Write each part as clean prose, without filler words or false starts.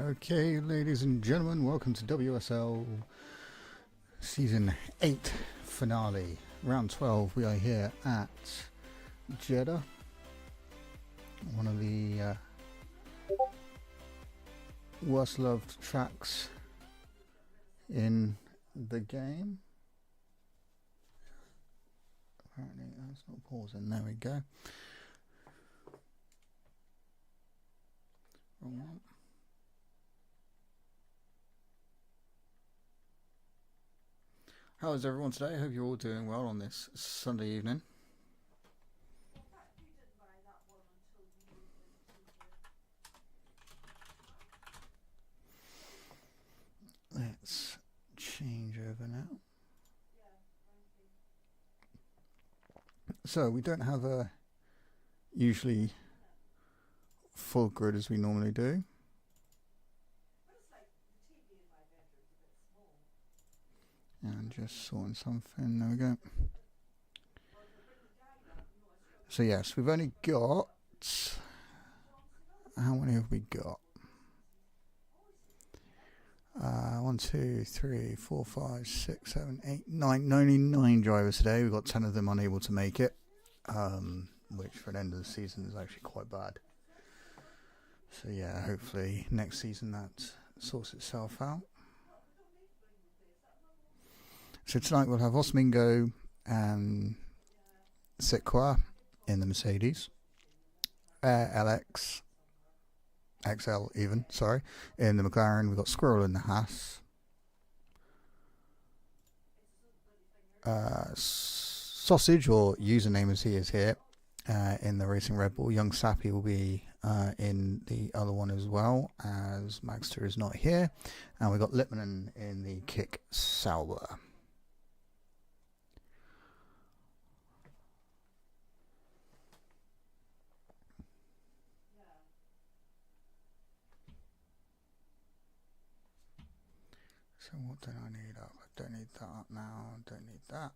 Okay, ladies and gentlemen, welcome to WSL Season 8 finale. Round 12, we are here at Jeddah, one of the worst loved tracks in the game. Apparently, that's not pausing. There we go. Wrong one. How is everyone today? I hope you're all doing well on this Sunday evening. Let's change over now. So we don't have a usually full grid as we normally do. And just sorting something. There we go. So yes, we've only got, how many have we got? 1, 2, 3, 4, 5, 6, 7, 8, 9. Only 9 drivers today. We've got 10 of them unable to make it, which for the end of the season is actually quite bad. So yeah, hopefully next season that sorts itself out. So tonight we'll have Osmingo and Sikwa in the Mercedes, LX, XL even, sorry, in the McLaren. We've got Squirrel in the Haas, Sausage, or username as he is here, in the Racing Red Bull. Young Sappy will be in the other one as well, as Magster is not here. And we've got Lipman in the Kick Sauber. So what do I need up? I don't need that up now. Don't need that.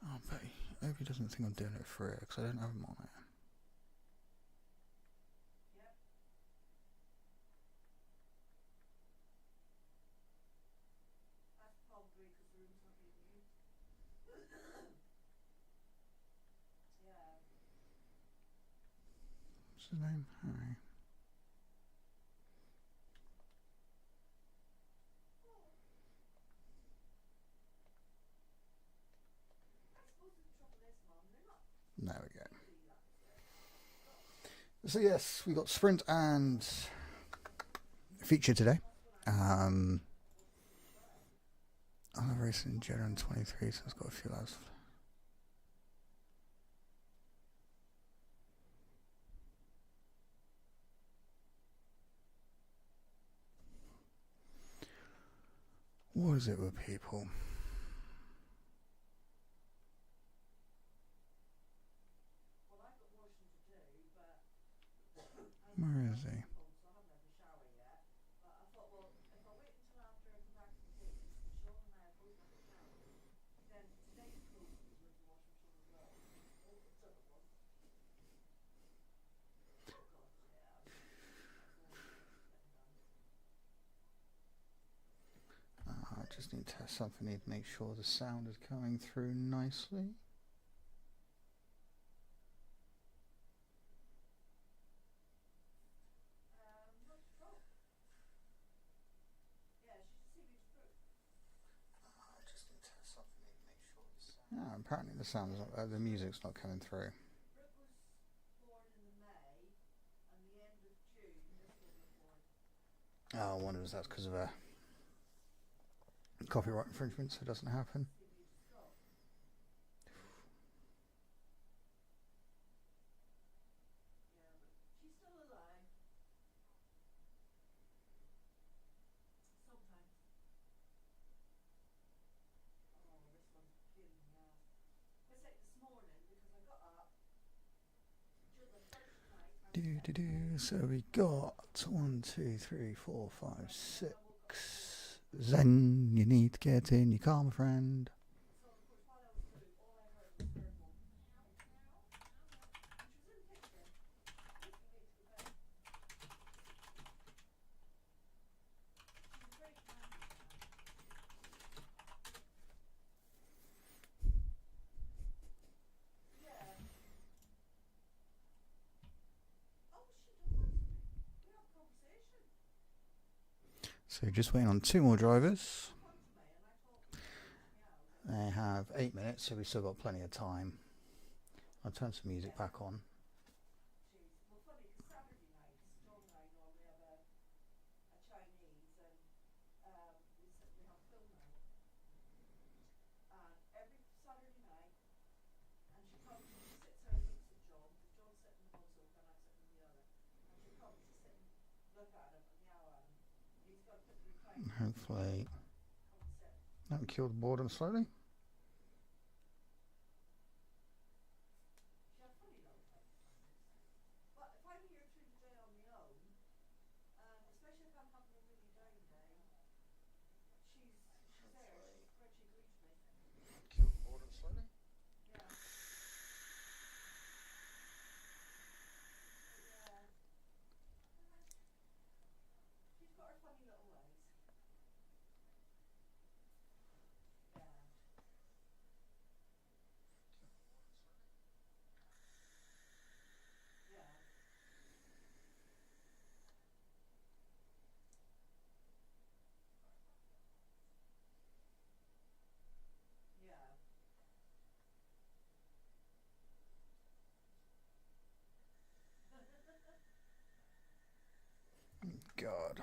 Oh, but I hope he doesn't think I'm doing it for it, because I don't have him on it. What's his name? Harry. There we go. So yes, we got sprint and feature today. I'll have a race in Jeddah in 23, so it's got a few laps. What is it with people? Where is he? I just need to test something. Need to make sure the sound is coming through nicely. Apparently the sound is not, the music's not coming through. Oh, I wonder if that's because of a copyright infringement, so it doesn't happen. So we got 1, 2, 3, 4, 5, 6. Zen, you need to get in your car, my friend. So just waiting on 2 more drivers. They have 8 minutes, so we've still got plenty of time. I'll turn some music back on. Hopefully that will kill the boredom slowly. God.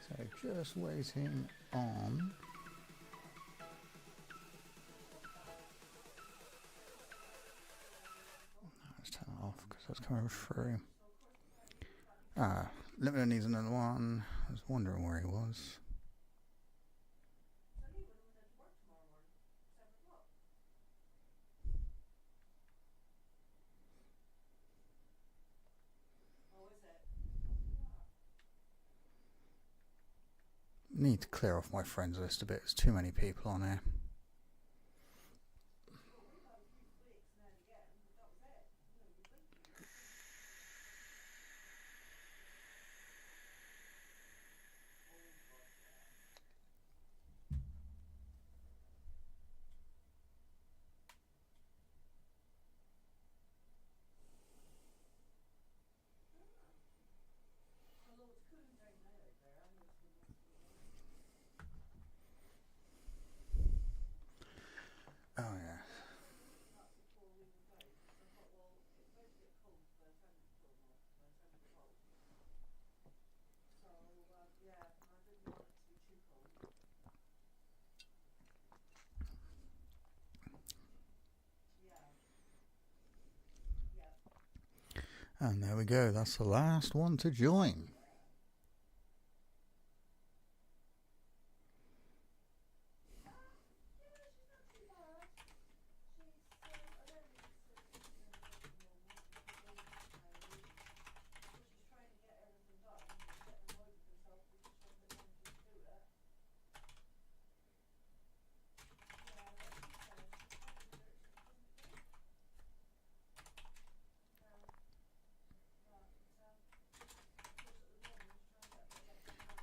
So just waiting on. Let's turn it off because that's coming through. Limiter needs another one. I was wondering where he was. Need to clear off my friends list a bit. There's too many people on here. Oh yeah. And there we go. That's the last one to join.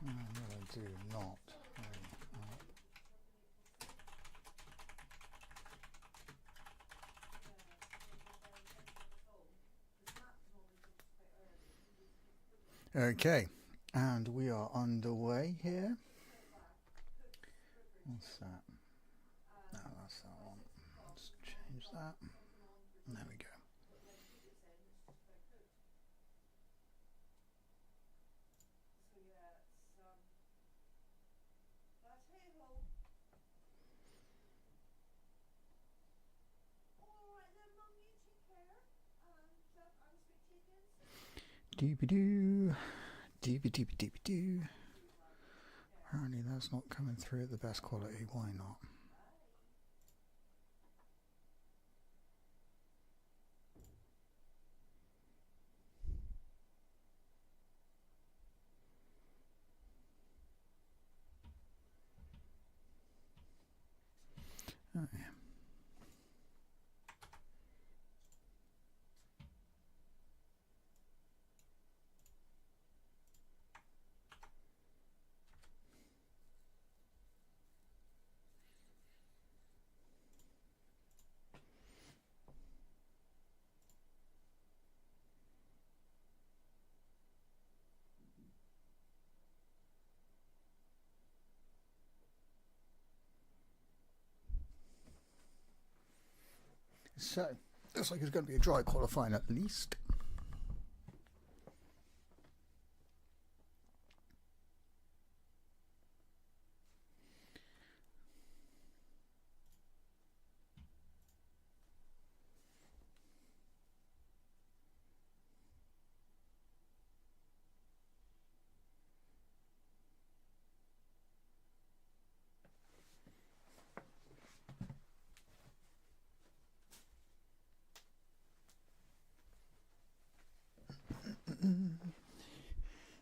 No, I do not. Okay, and we are underway here. What's that? No, that's that one. Let's change that. There we go. Doobie-doo. Doobie-doobie-doobie-doo. Apparently that's not coming through at the best quality. Why not? Oh, yeah. So, looks like it's going to be a dry qualifying at least.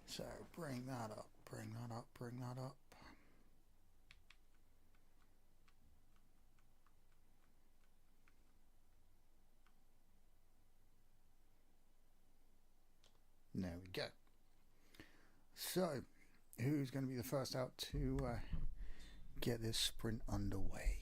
So, bring that up, bring that up, bring that up. There we go. So, who's going to be the first out to get this sprint underway?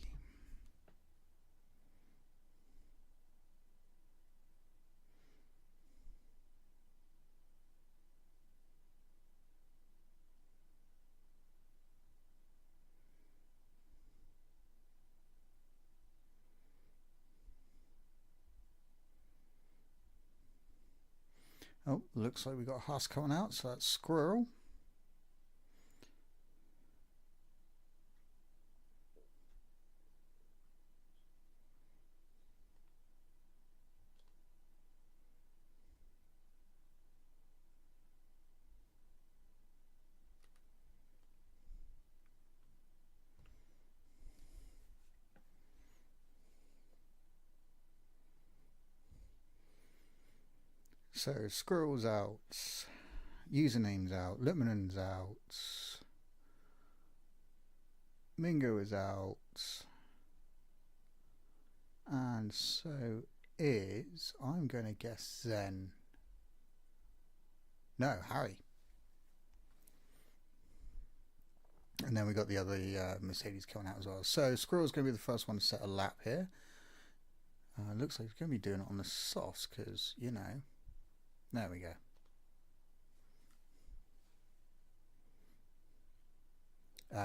Oh, looks like we got a Husk coming out, so that's Squirrel. So, Squirrel's out, username's out, Lippmanen's out, Mingo is out, and so is, I'm going to guess Zen. No, Harry. And then we got the other Mercedes coming out as well. So Squirrel's going to be the first one to set a lap here. Looks like he's going to be doing it on the softs because, you know, there we go.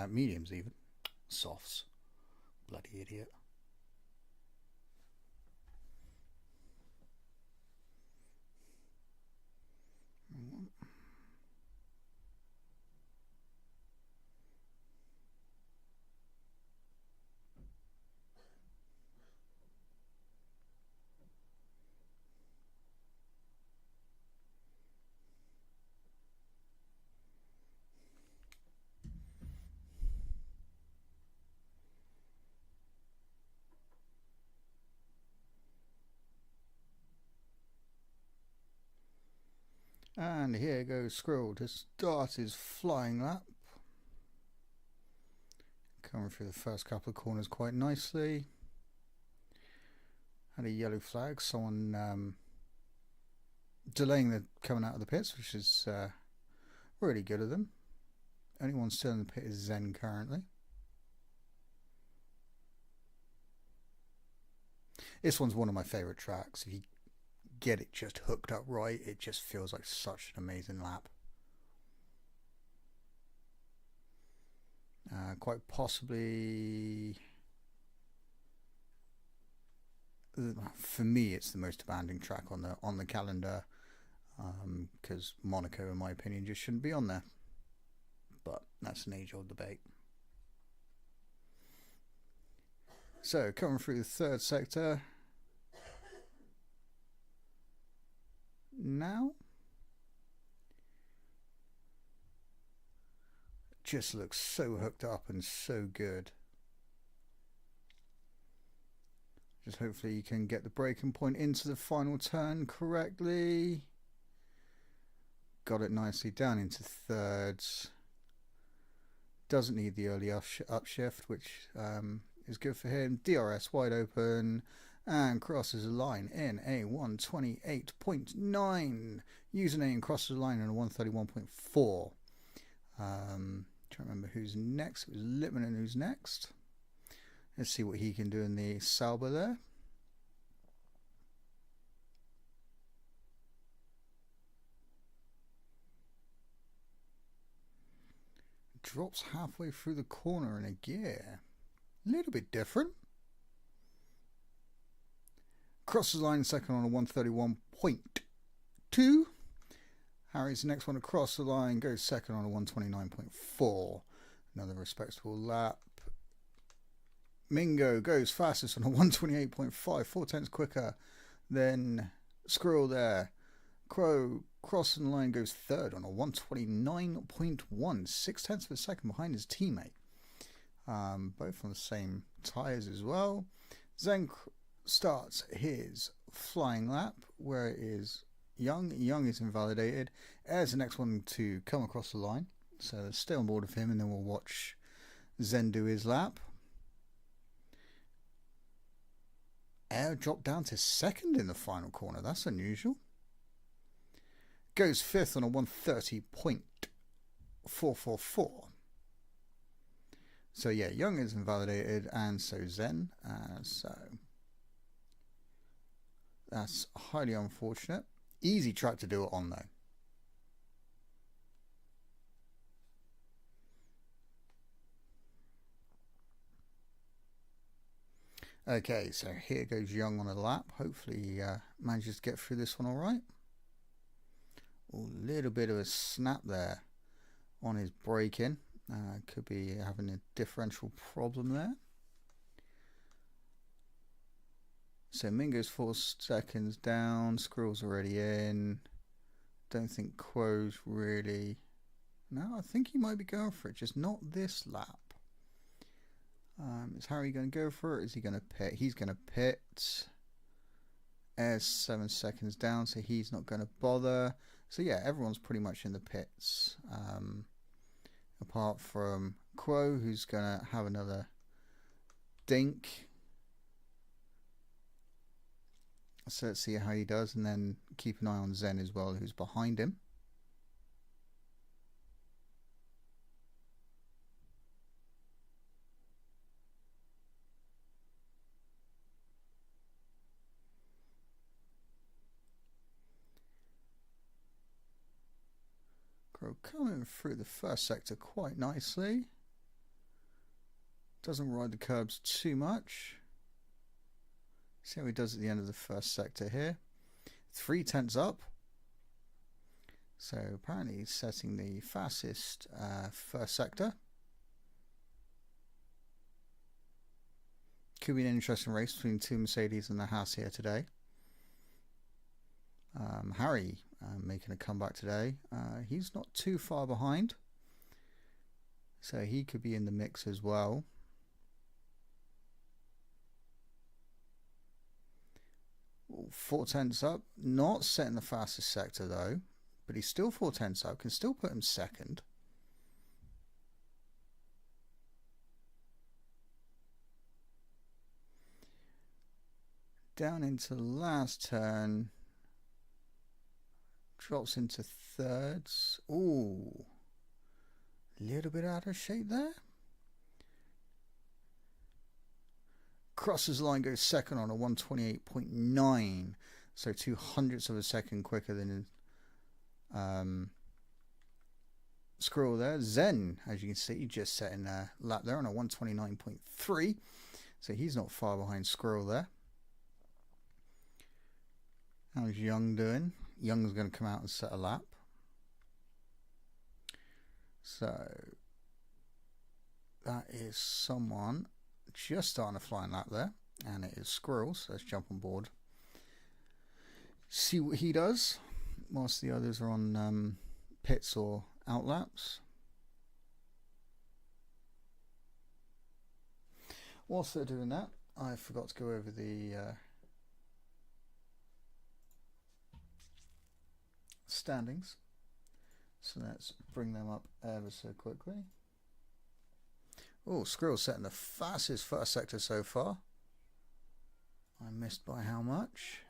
Mediums even. Softs. Bloody idiot. And here goes Squirrel to start his flying lap. Coming through the first couple of corners quite nicely. Had a yellow flag, someone delaying the coming out of the pits, which is really good of them. Only one still in the pit is Zen currently. This one's one of my favourite tracks. If you get it just hooked up right, it just feels like such an amazing lap. Quite possibly, for me, it's the most demanding track on the calendar, because Monaco, in my opinion, just shouldn't be on there. But that's an age-old debate. So coming through the third sector now. just looks so hooked up and so good. Just hopefully you can get the breaking point into the final turn correctly. Got it nicely down into thirds. Doesn't need the early upshift, which is good for him. DRS wide open and crosses the line in a 128.9. Username crosses the line in a 131.4. Trying to remember who's next. It was Lippmann who's next. Let's see what he can do in the Sauber there. Drops halfway through the corner in a gear. A little bit different. Crosses the line second on a 131.2. Harry's the next one across the line, goes second on a 129.4. Another respectable lap. Mingo goes fastest on a 128.5, 4/10 quicker than Squirrel there. Crow crossing the line goes third on a 129.1, 6/10 of a second behind his teammate. Both on the same tyres as well. Zen starts his flying lap where it is Young. Young is invalidated. Air's the next one to come across the line. So stay on board with him and then we'll watch Zen do his lap. Air dropped down to second in the final corner. That's unusual. Goes fifth on a 130.444. So yeah, Young is invalidated and so Zen. So that's highly unfortunate. Easy track to do it on though. Okay, so here goes Young on a lap. Hopefully he manages to get through this one all right. A little bit of a snap there on his braking. Could be having a differential problem there. So Mingo's 4 seconds down. Squirrel's already in. Don't think Quo's really... No, I think he might be going for it, just not this lap. Is Harry going to go for it? Is he going to pit? He's going to pit. Air's 7 seconds down, so he's not going to bother. So yeah, everyone's pretty much in the pits. Apart from Quo, who's going to have another dink. So let's see how he does, and then keep an eye on Zen as well, who's behind him. Crow coming through the first sector quite nicely. Doesn't ride the curbs too much. See how he does at the end of the first sector here. 3/10 up. So apparently he's setting the fastest first sector. Could be an interesting race between two Mercedes and the Haas here today. Harry making a comeback today. He's not too far behind. So he could be in the mix as well. Ooh, 4/10 up. Not setting the fastest sector though. But he's still 4/10 up. Can still put him second. Down into the last turn. Drops into thirds. Ooh. A little bit out of shape there. Crosses the line, goes second on a 128.9. So 0.02 of a second quicker than Squirrel there. Zen, as you can see, just setting a lap there on a 129.3. So he's not far behind Squirrel there. How's Young doing? Young's going to come out and set a lap. So that is someone just starting a flying lap there, and it is Squirrel. So let's jump on board, see what he does whilst the others are on pits or out laps. Whilst they're doing that, I forgot to go over the standings. So let's bring them up ever so quickly. Oh, Squirrel setting the fastest first sector so far. I missed by how much?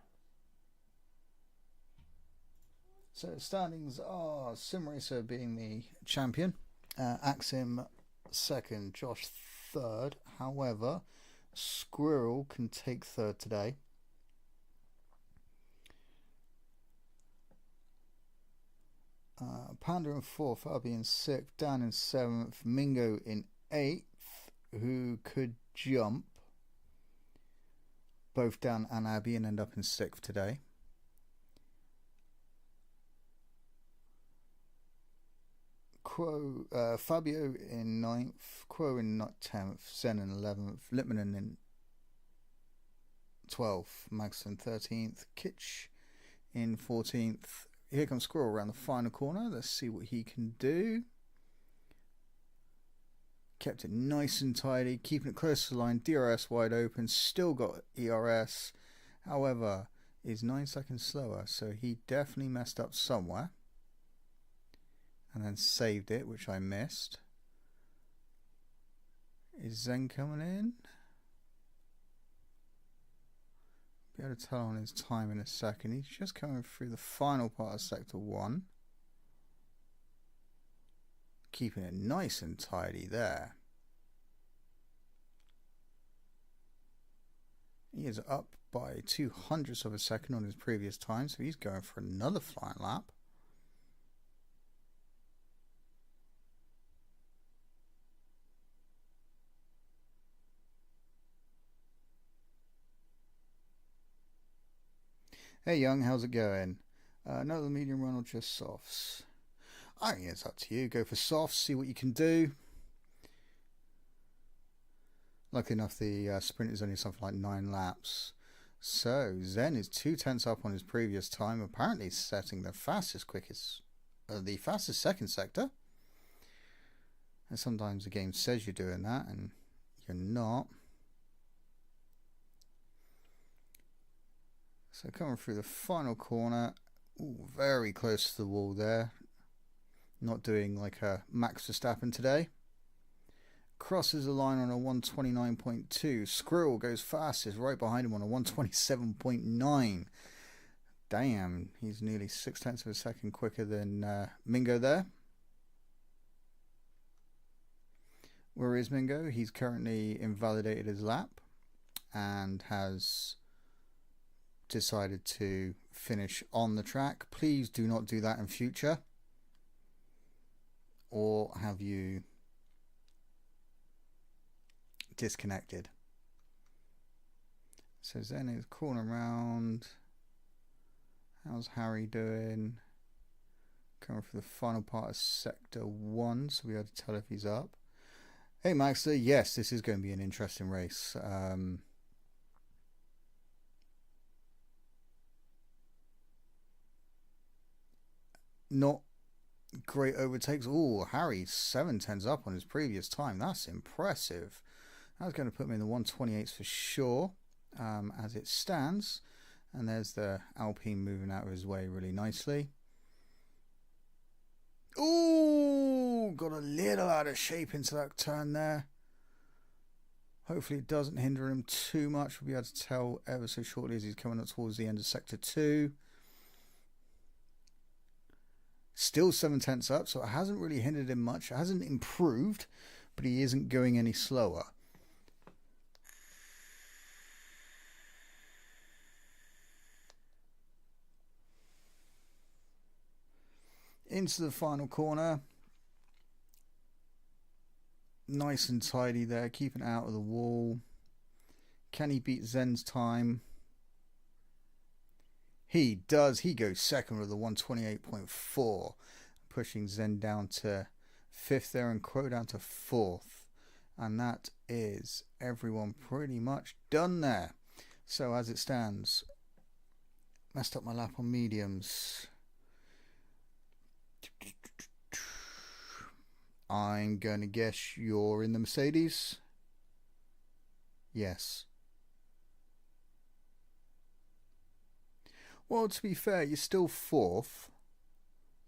So standings are SimRacer being the champion, Axim second, Josh third. However, Squirrel can take third today. Panda in fourth, Abby in sixth, Dan in seventh, Mingo in eighth, who could jump both Dan and Abby and end up in sixth today. Fabio in ninth, Quo in 10th, Zen in 11th, Lipman in 12th, Magster in 13th, Kitsch in 14th. Here comes Squirrel around the final corner. Let's see what he can do. Kept it nice and tidy, keeping it close to the line. DRS wide open, still got ERS. However, is 9 seconds slower, so he definitely messed up somewhere. And then saved it, which I missed. Is Zen coming in? Be able to tell on his time in a second. He's just coming through the final part of sector 1. Keeping it nice and tidy there. He is up by 0.02 of a second on his previous time, so he's going for another flying lap. Hey Young, how's it going? Another medium run or just softs? I think it's up to you. Go for softs, see what you can do. Luckily enough, the sprint is only something like 9 laps. So Zen is 0.2 up on his previous time, apparently setting the fastest second sector. And sometimes the game says you're doing that, and you're not. So coming through the final corner, ooh, very close to the wall there. Not doing like a Max Verstappen today. Crosses the line on a 129.2. Squirrel goes fastest, right behind him on a 127.9. Damn, he's nearly 0.6 of a second quicker than Mingo there. Where is Mingo? He's currently invalidated his lap and has decided to finish on the track. Please do not do that in future, or have you disconnected. So Zen is calling around. How's Harry doing? Coming for the final part of sector 1, so we have to tell if he's up. Hey Magster, yes, this is going to be an interesting race. Not great overtakes. Oh, Harry 0.7 up on his previous time. That's impressive. That's going to put me in the 128s for sure, as it stands. And there's the Alpine moving out of his way really nicely. Ooh, got a little out of shape into that turn there. Hopefully it doesn't hinder him too much. We'll be able to tell ever so shortly as he's coming up towards the end of sector 2. Still 0.7 up, so it hasn't really hindered him much. It hasn't improved, but he isn't going any slower. Into the final corner. Nice and tidy there, keeping it out of the wall. Can he beat Zen's time? He does. He goes second with a 128.4, pushing Zen down to 5th there and Quo down to 4th. And that is everyone pretty much done there. So as it stands, messed up my lap on mediums. I'm going to guess you're in the Mercedes. Yes. Well, to be fair, you're still fourth,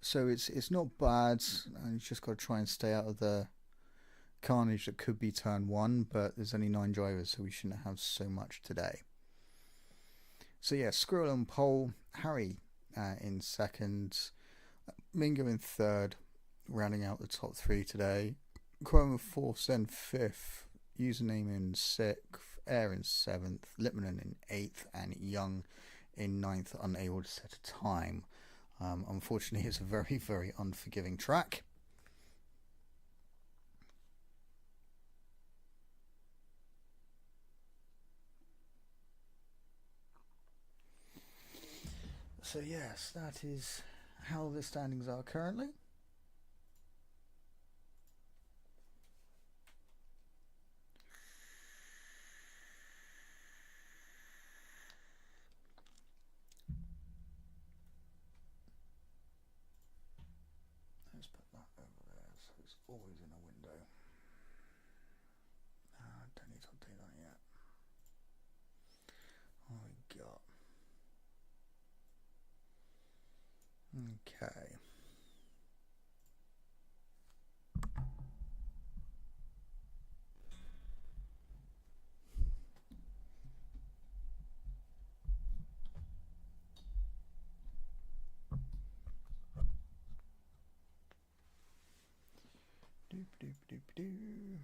so it's not bad. And you just got to try and stay out of the carnage that could be turn one. But there's only 9 drivers, so we shouldn't have so much today. So yeah, Squirrel on pole, Harry in second, Mingo in third, rounding out the top 3 today. Chroma fourth, then fifth, Username in sixth, Air in seventh, Lipman in eighth, and Young in ninth, unable to set a time. Unfortunately, it's a very, very unforgiving track. So yes, that is how the standings are currently. Let's put that over there so it's always in a window. Don't need to update that yet. What we got? Okay. Doop doop doop doo.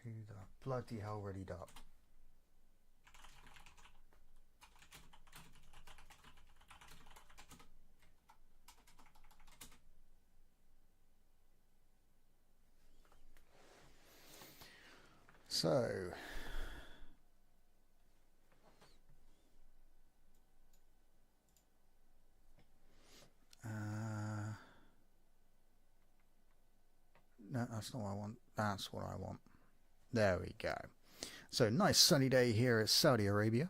Who the bloody hell readied up? So, no, that's not what I want. That's what I want. There we go. So, nice sunny day here at Saudi Arabia.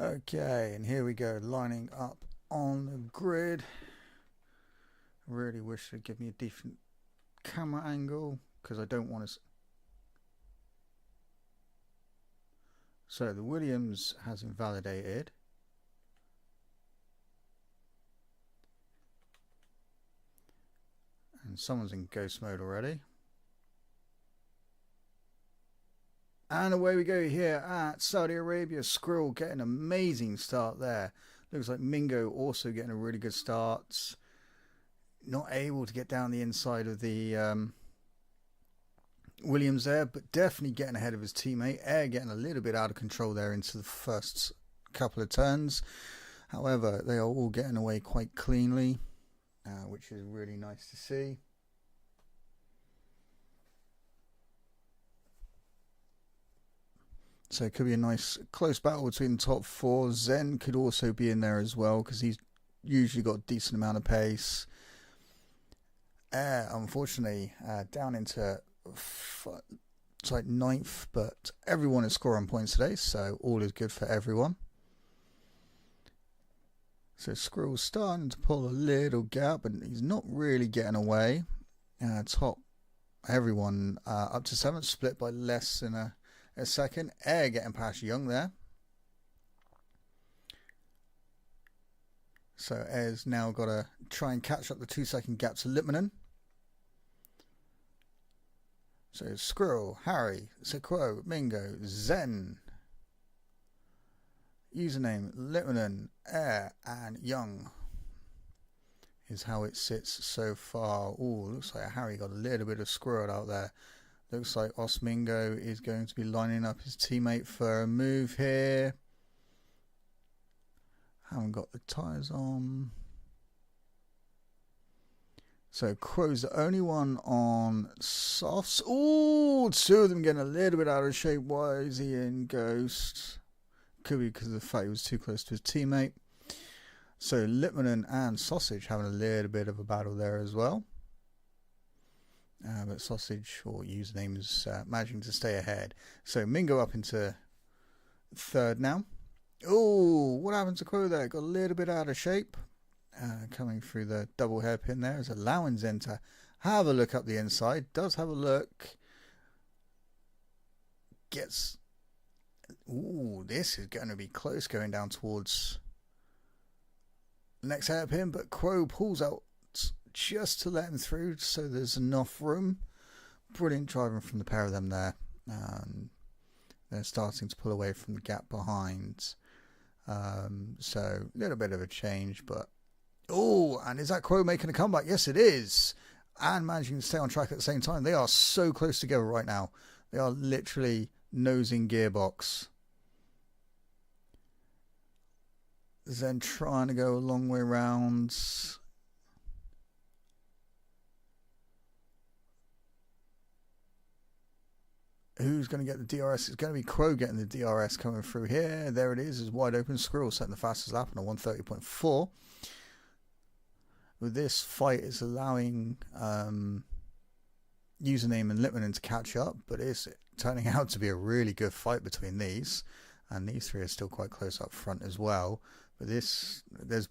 Okay, and here we go, lining up on the grid. Really wish they'd give me a decent camera angle because I don't want to. So the Williams has invalidated. And someone's in ghost mode already. And away we go here at Saudi Arabia. Squirrel getting an amazing start there. Looks like Mingo also getting a really good start. Not able to get down the inside of the Williams there, but definitely getting ahead of his teammate. Air getting a little bit out of control there into the first couple of turns. However, they are all getting away quite cleanly, which is really nice to see. So it could be a nice close battle between the top four. Zen could also be in there as well because he's usually got a decent amount of pace. Unfortunately, down into it's like 9th, but everyone is scoring points today, so all is good for everyone. So Squirrel's starting to pull a little gap, but he's not really getting away. Top everyone up to 7th, split by less than a second. Air getting past Young there. So Air's now got to try and catch up the 2-second gap to Lipmanen. So Squirrel, Harry, Sequo, Mingo, Zen. Username, Lipmanen, Air, and Young is how it sits so far. Oh, looks like Harry got a little bit of Squirrel out there. Looks like Osmingo is going to be lining up his teammate for a move here. Haven't got the tyres on. So Crow's the only one on softs. Oh, 2 of them getting a little bit out of shape. Why is he in Ghost? Could be because of the fact he was too close to his teammate. So Lipmanen and Sausage having a little bit of a battle there as well. But Sausage, or username, is managing to stay ahead. So Mingo up into 3rd now. Oh, what happened to Crow there? Got a little bit out of shape. Coming through the double hairpin there is allowing Zen to have a look up the inside. Does have a look. Gets... Ooh, this is going to be close going down towards the next hairpin, but Crow pulls out just to let him through, so there's enough room. Brilliant driving from the pair of them there. They're starting to pull away from the gap behind. So a little bit of a change, but oh, and is that Crow making a comeback? Yes, it is. And managing to stay on track at the same time. They are so close together right now. They are literally nosing gearbox. Then trying to go a long way round. Who's going to get the DRS? It's going to be Crow getting the DRS coming through here. There it is wide open. Squirrel setting the fastest lap on a 1:30.4. With this fight, it's allowing Username and Lipmanen to catch up, but it's turning out to be a really good fight between these. And these 3 are still quite close up front as well. But there's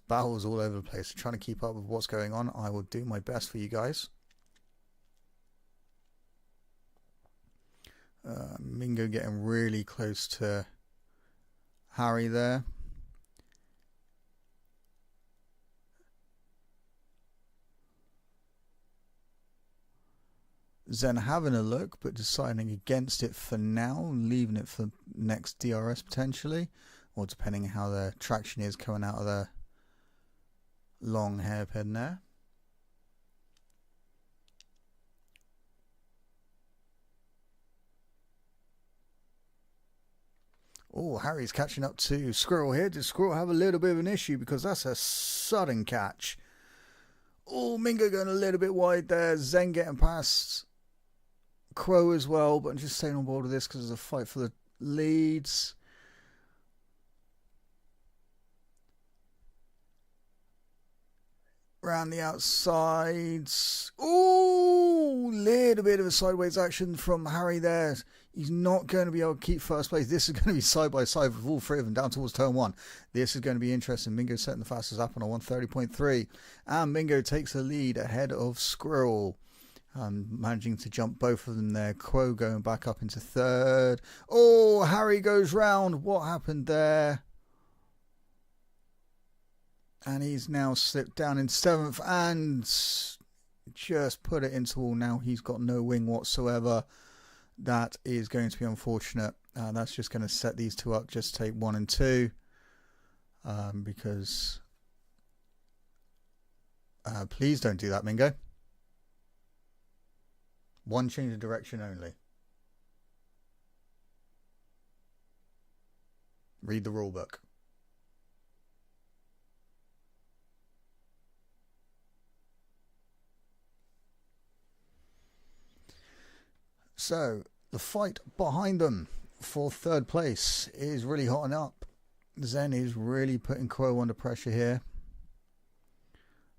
battles all over the place. Trying to keep up with what's going on. I will do my best for you guys. Mingo getting really close to Harry there. Zen having a look, but deciding against it for now, leaving it for next DRS potentially, or depending on how the traction is coming out of the long hairpin there. Oh, Harry's catching up to Squirrel here. Does Squirrel have a little bit of an issue? Because that's a sudden catch. Oh, Mingo going a little bit wide there. Zen getting past Crow as well. But I'm just staying on board with this because there's a fight for the leads. Around the outsides. Ooh, little bit of a sideways action from Harry there. He's not going to be able to keep first place. This is going to be side by side with all 3 of them down towards turn 1. This is going to be interesting. Mingo setting the fastest lap on a 1:30.3. And Mingo takes the lead ahead of Squirrel. Managing to jump both of them there. Crow going back up into 3rd. Oh, Harry goes round. What happened there? And he's now slipped down in 7th and just put it into wall. Now he's got no wing whatsoever. That is going to be unfortunate. That's just going to set these 2 up. Just take 1 and 2. Because... please don't do that, Mingo. 1 change of direction only. Read the rule book. So, the fight behind them for third place. It is really hotting up. Zen is really putting Quo under pressure here.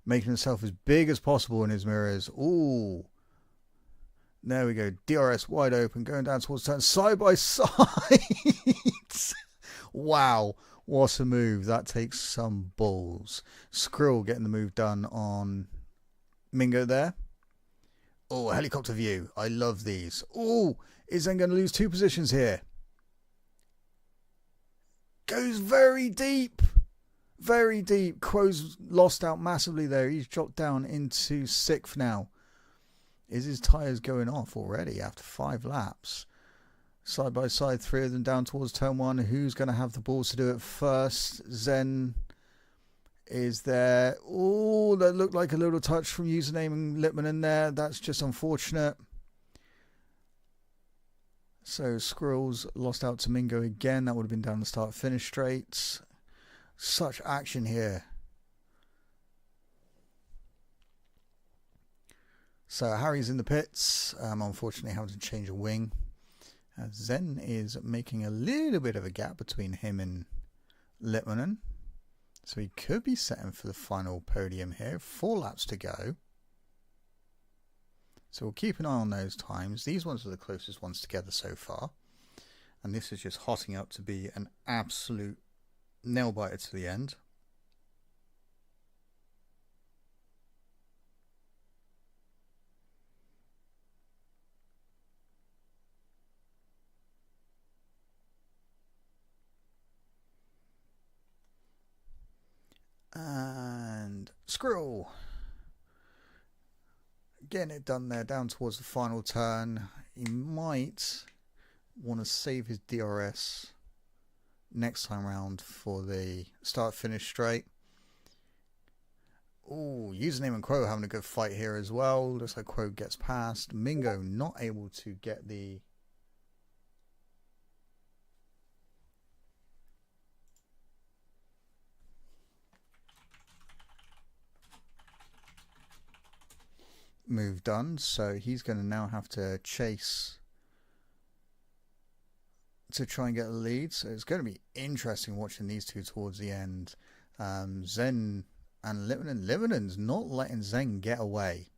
Making himself as big as possible in his mirrors. Ooh. There we go. DRS wide open. Going down towards turn. Side by side. Wow. What a move. That takes some balls. Skrill getting the move done on Mingo there. Oh, helicopter view. I love these. Oh, is Zen going to lose 2 positions here? Goes very deep. Very deep. Quo's lost out massively there. He's dropped down into 6th now. Is his tyres going off already after 5 laps? Side by side, 3 of them down towards turn 1. Who's going to have the balls to do it first? Zen is there. Oh, that looked like a little touch from Username and Lippmann in there. That's just unfortunate. So Skrill's lost out to Mingo again. That would have been down the start-finish straights. Such action here. So Harry's in the pits. Unfortunately having to change a wing. Zen is making a little bit of a gap between him and Lippmann. So he could be setting for the final podium here. 4 laps to go. So we'll keep an eye on those times. These ones are the closest ones together so far. And this is just hotting up to be an absolute nail biter to the end. And Skrill getting it done there down towards the final turn. He might want to save his DRS next time round for the start finish straight. Oh, Username and Quo having a good fight here as well. Looks like Quo gets past. Mingo not able to get the move done, so he's going to now have to chase to try and get the lead. So it's going to be interesting watching these two towards the end. Zen and Lippmann. Lippmann's not letting Zen get away.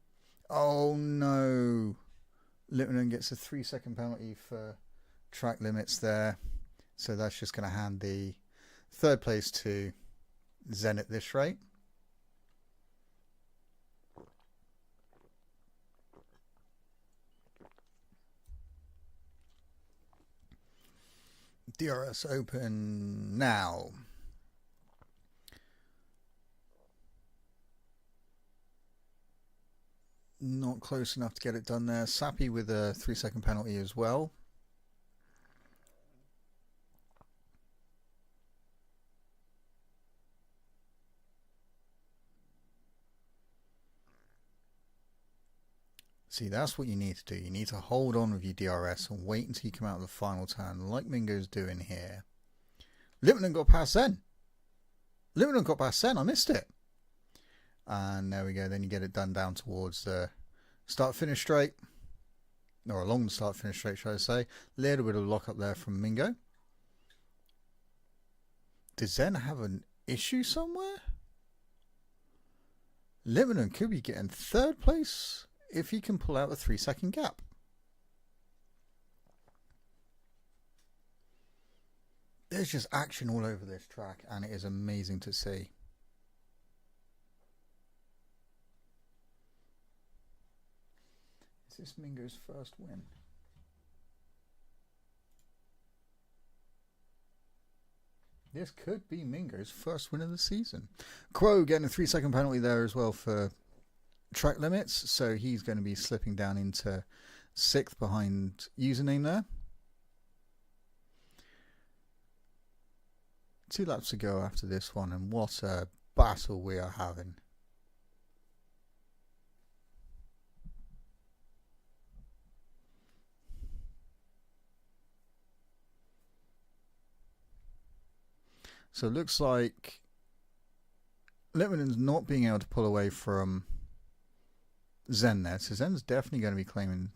Oh no, Lippmann gets a 3-second penalty for track limits there, so that's just going to hand the 3rd place to Zen at this rate. DRS open now. Not close enough to get it done there. Sappy with a 3-second penalty as well. See, that's what you need to do. You need to hold on with your DRS and wait until you come out of the final turn, like Mingo's doing here. Lippmann got past Zen. Lippmann got past Zen. I missed it. And there we go. Then you get it done down towards the start-finish straight. Or along the start-finish straight, should I say. A little bit of lock-up there from Mingo. Does Zen have an issue somewhere? Lippmann could be getting 3rd place if he can pull out a 3-second gap. There's just action all over this track, and it is amazing to see. Is this Mingo's first win? This could be Mingo's first win of the season. Quo getting a 3-second penalty there as well for track limits, so he's going to be slipping down into 6th behind Username there. 2 laps to go after this one, and what a battle we are having. So it looks like Lippmann's not being able to pull away from Zen there. So Zen's definitely going to be claiming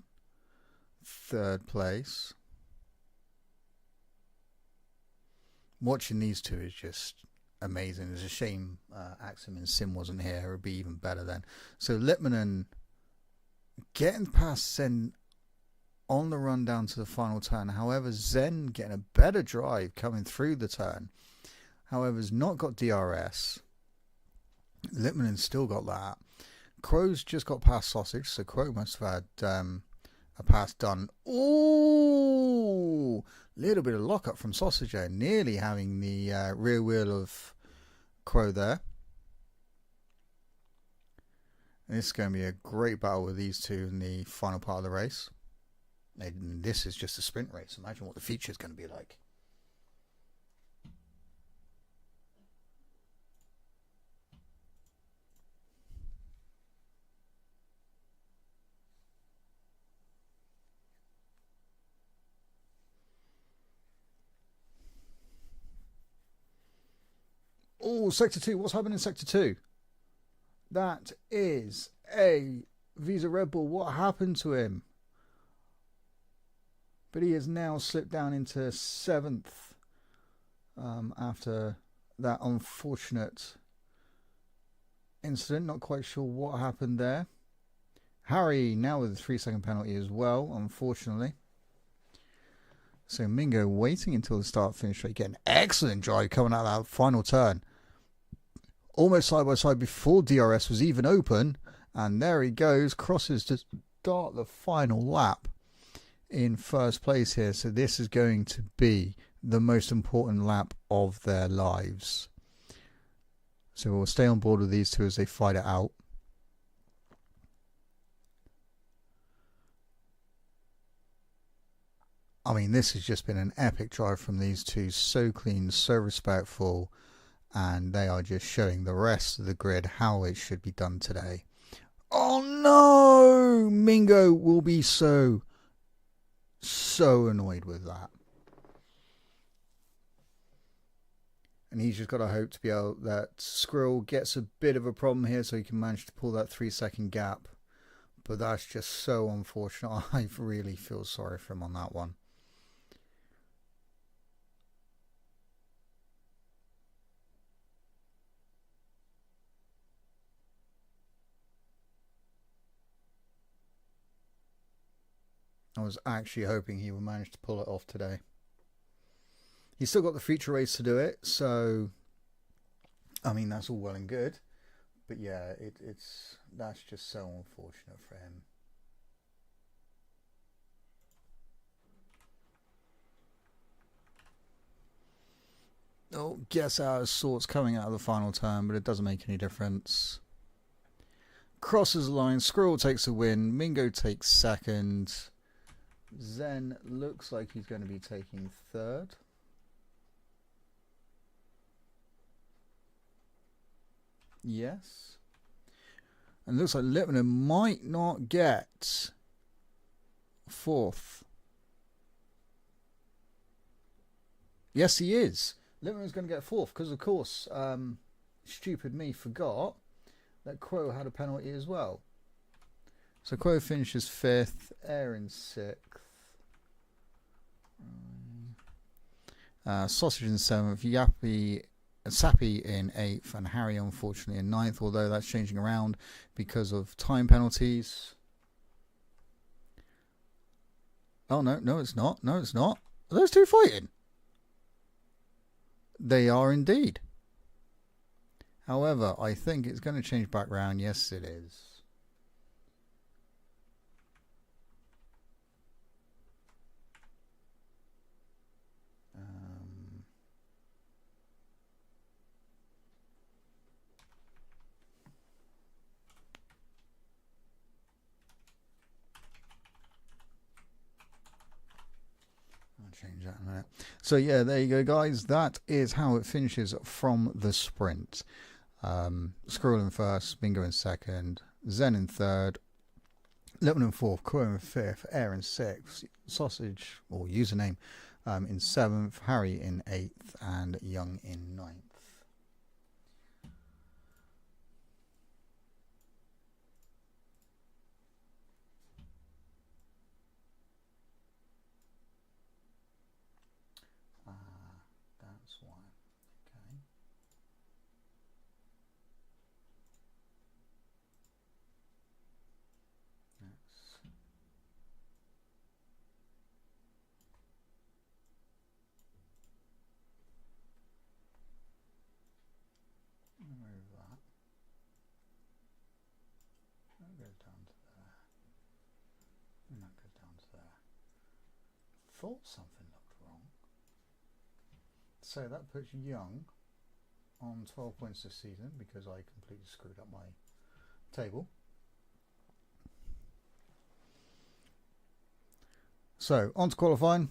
3rd place. watching these two is just amazing. It's a shame Axum and Sim wasn't here. It would be even better then. So Litmanen getting past Zen on the run down to the final turn. However, Zen getting a better drive coming through the turn. However, has not got DRS. Litmanen's still got that. Crow's just got past Sausage, so Crow must have had a pass done. Ooh! Little bit of lockup from Sausage there. Nearly having the rear wheel of Crow there. And this is going to be a great battle with these two in the final part of the race. And this is just a sprint race. Imagine what the feature is going to be like. Oh, Sector 2. What's happening in Sector 2? That is a Visa Red Bull. What happened to him? But he has now slipped down into 7th after that unfortunate incident. Not quite sure what happened there. Harry now with a 3-second penalty as well, unfortunately. So Mingo waiting until the start finish straight. Getting an excellent drive coming out of that final turn. Almost side by side before DRS was even open. And there he goes. Crosses to start the final lap in first place here. So this is going to be the most important lap of their lives. So we'll stay on board with these two as they fight it out. I mean, this has just been an epic drive from these two. So clean, so respectful. And they are just showing the rest of the grid how it should be done today. Oh no! Mingo will be so annoyed with that. And he's just got to hope to be able that Squirrel gets a bit of a problem here so he can manage to pull that 3-second gap. But that's just so unfortunate. I really feel sorry for him on that one. I was actually hoping he would manage to pull it off today. He's still got the feature race to do it, so I mean that's all well and good. But yeah, that's just so unfortunate for him. Oh, guess out of sorts coming out of the final turn, but it doesn't make any difference. Crosses the line, Squirrel takes the win, Mingo takes second. Zen looks like he's going to be taking third. Yes. And it looks like Litmanen might not get fourth. Yes, he is. Litmanen's going to get fourth because, of course, stupid me forgot that Crow had a penalty as well. So Crow finishes 5th, Air in 6th. Sausage in 7th, Sappy in 8th, and Harry unfortunately in 9th, although that's changing around because of time penalties. Oh no it's not. No it's not. Are those two fighting? They are indeed. However, I think it's going to change back round. Yes it is. Change that in a minute. So yeah, there you go, guys. That is how it finishes from the sprint. Squirrel in 1st, Bingo in 2nd, Zen in 3rd, Litman in 4th, Crow in 5th, Air in 6th, Sausage or username in 7th, Harry in 8th, and Young in 9th. That's why. thought something looked wrong. So that puts Young on 12 points this season because I completely screwed up my table. So on to qualifying.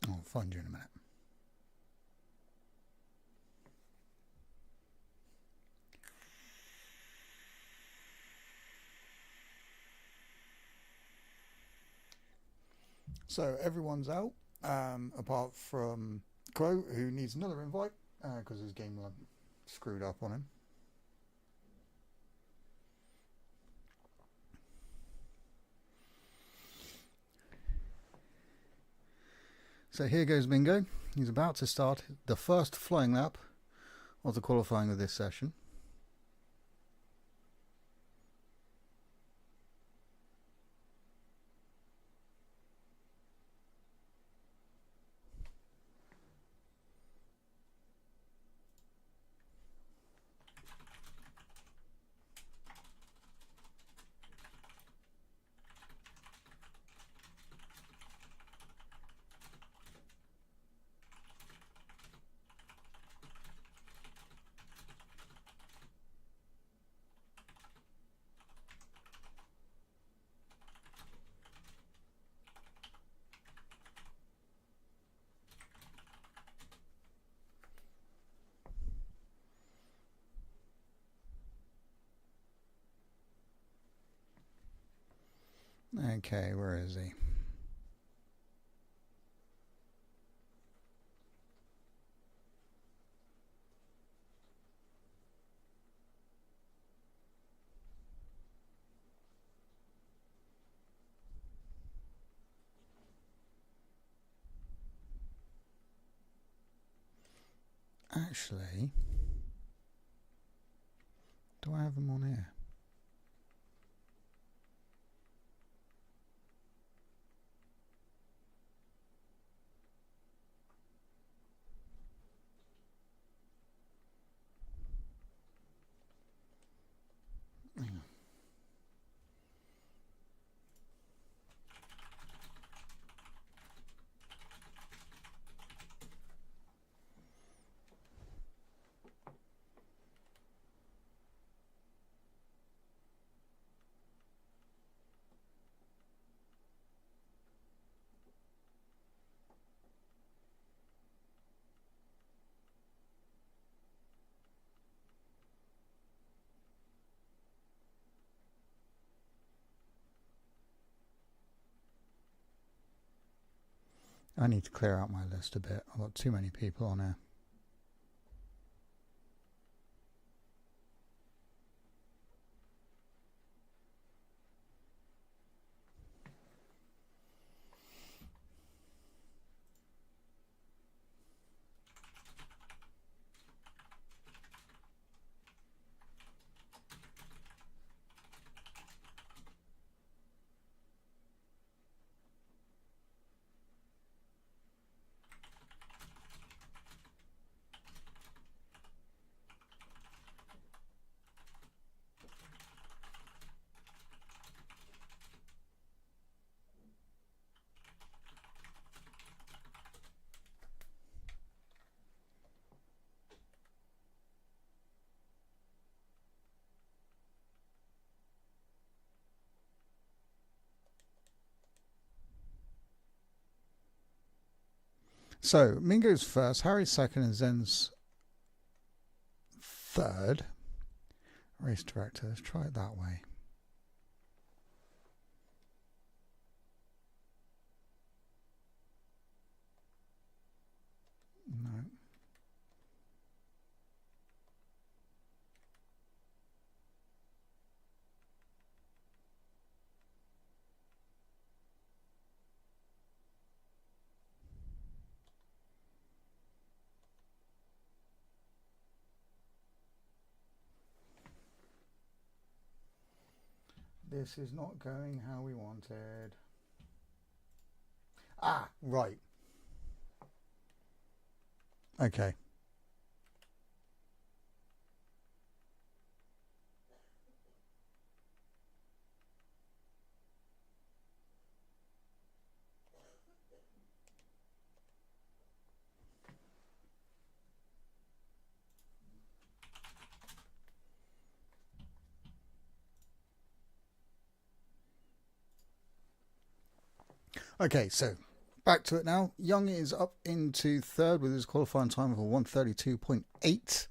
I'll find you in a minute. So everyone's out, apart from Crow, who needs another invite because his game screwed up on him. So here goes Bingo. He's about to start the first flying lap of the qualifying of this session. Okay, where is he? Actually, do I have him on here? Hang I need to clear out my list a bit. I've got too many people on here. So Mingo's first, Harry's second, and Zen's third. Race director, let's try it that way. No. This is not going how we wanted. Ah, right. Okay. Okay, so back to it now. Young is up into third with his qualifying time of a 1:32.8.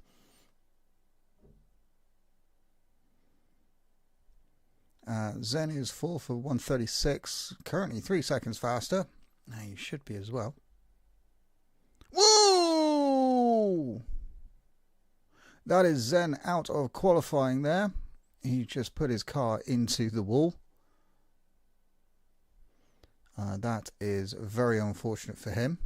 Zen is fourth for 1:36, currently 3 seconds faster. Now you should be as well. Whoa! That is Zen out of qualifying there. He just put his car into the wall. That is very unfortunate for him.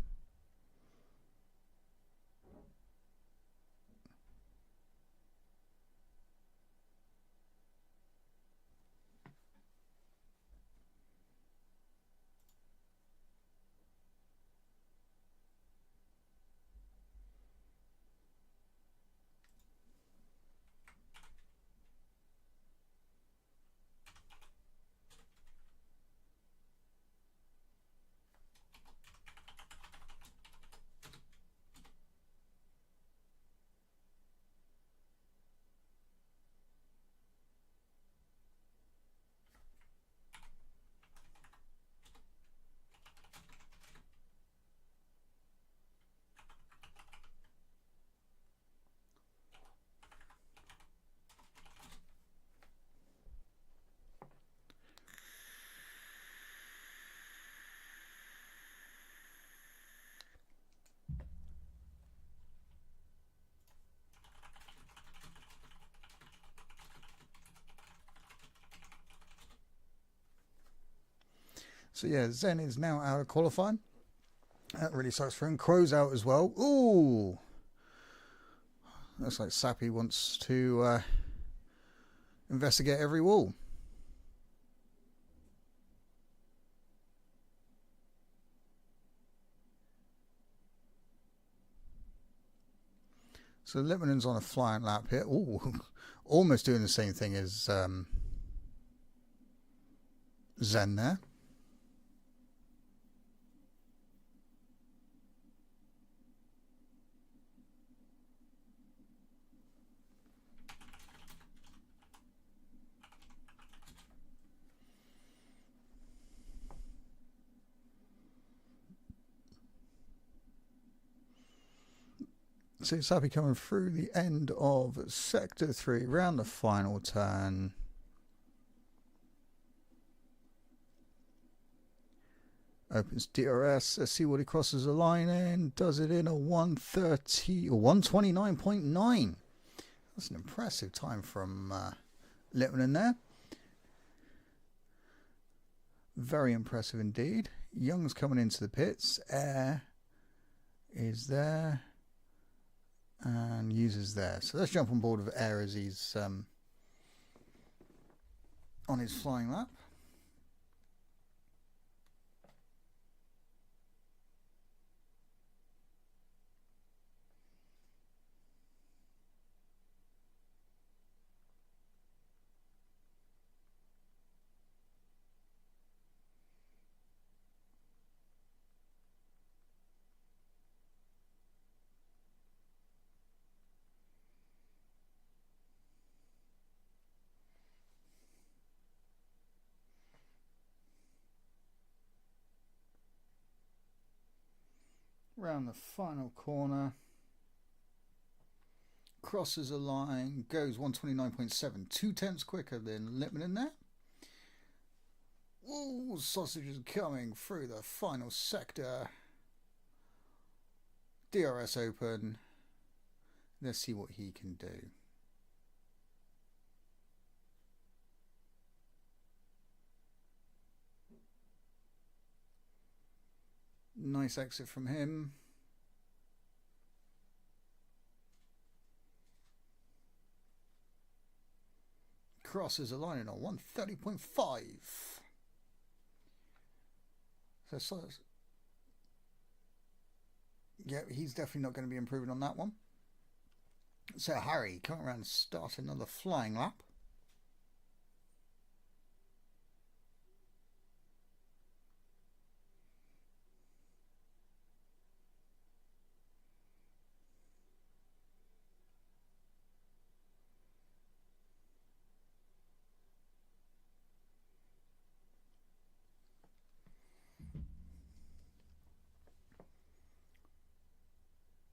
So yeah, Zen is now out of qualifying. That really sucks for him. Crow's out as well. Ooh! Looks like Sappy wants to investigate every wall. So Litmanen's on a flying lap here. Ooh, almost doing the same thing as Zen there. So Sappy coming through the end of Sector 3, round the final turn. Opens DRS, let's see what he crosses the line in. Does it in a 1:30 or 1:29.9. That's an impressive time from Litmanen there. Very impressive indeed. Young's coming into the pits. Air is there. And Users there. So let's jump on board with Air as he's on his flying lap. Round the final corner. Crosses a line, goes 129.7, 2/10 quicker than Lippmann in there. Ooh, sausages coming through the final sector. DRS open. Let's see what he can do. Nice exit from him. Crosses a line on 130.5. So yeah, he's definitely not going to be improving on that one. So Harry coming around and start another flying lap.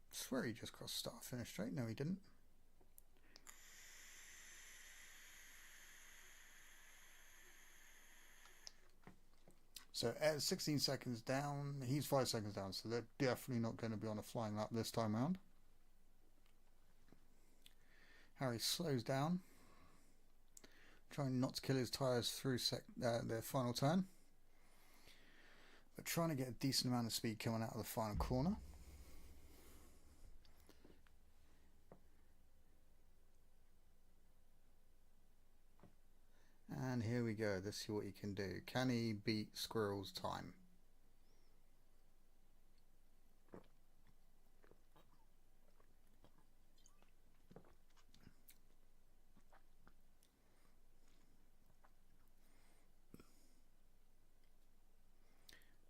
I swear he just crossed start finish straight. No, he didn't. So at 16 seconds down, he's 5 seconds down, so they're definitely not going to be on a flying lap this time round. Harry slows down, trying not to kill his tyres through their final turn, but trying to get a decent amount of speed coming out of the final corner. And here we go. Let's see what he can do. Can he beat Squirrel's time?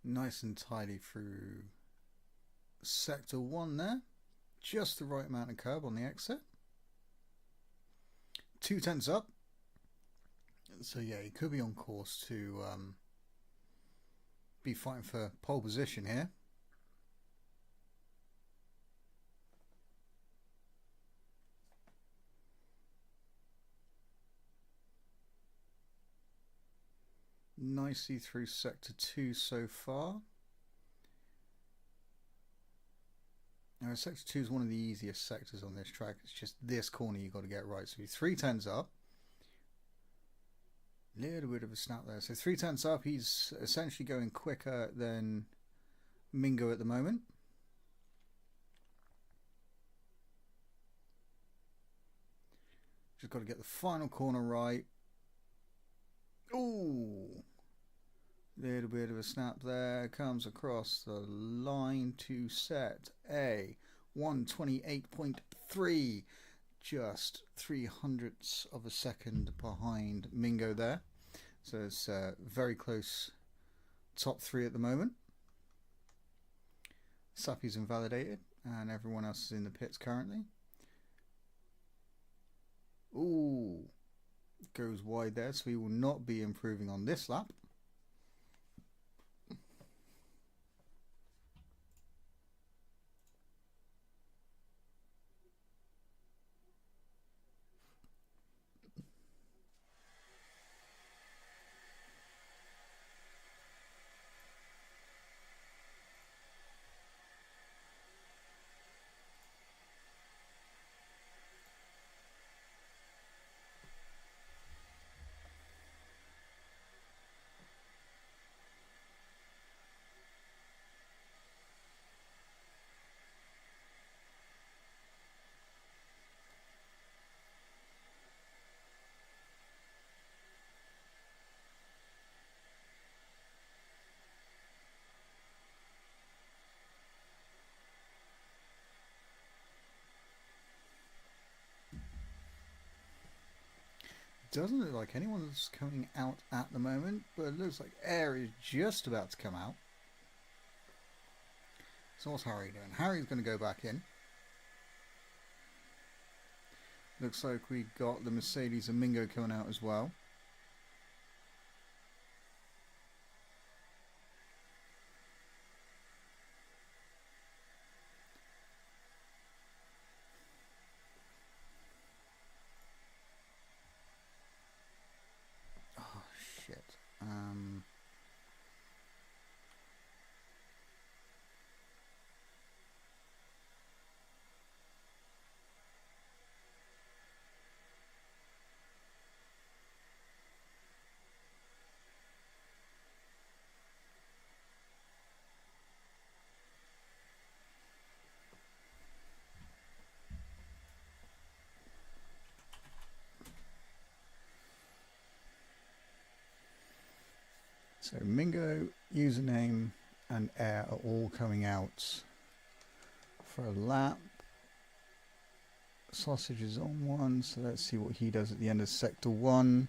Nice and tidy through sector 1 there. Just the right amount of curb on the exit. 2/10 up. So yeah, he could be on course to be fighting for pole position here. Nicely through sector 2 so far. Now sector 2 is one of the easiest sectors on this track. It's just this corner you've got to get right. So 3/10 up. Little bit of a snap there. So 3/10 up, he's essentially going quicker than Mingo at the moment. Just got to get the final corner right. Ooh! Little bit of a snap there. Comes across the line to set a 128.3. Just 3/100ths of a second behind Mingo there. So it's very close top 3 at the moment. Suppy's invalidated and everyone else is in the pits currently. Ooh, goes wide there, so he will not be improving on this lap. Doesn't look like anyone's coming out at the moment, but it looks like air is just about to come out. So what's Harry doing? Harry's going to go back in. Looks like we got the Mercedes and Mingo coming out as well. So Mingo, username and air are all coming out for a lap. Sausage is on one, so let's see what he does at the end of sector 1.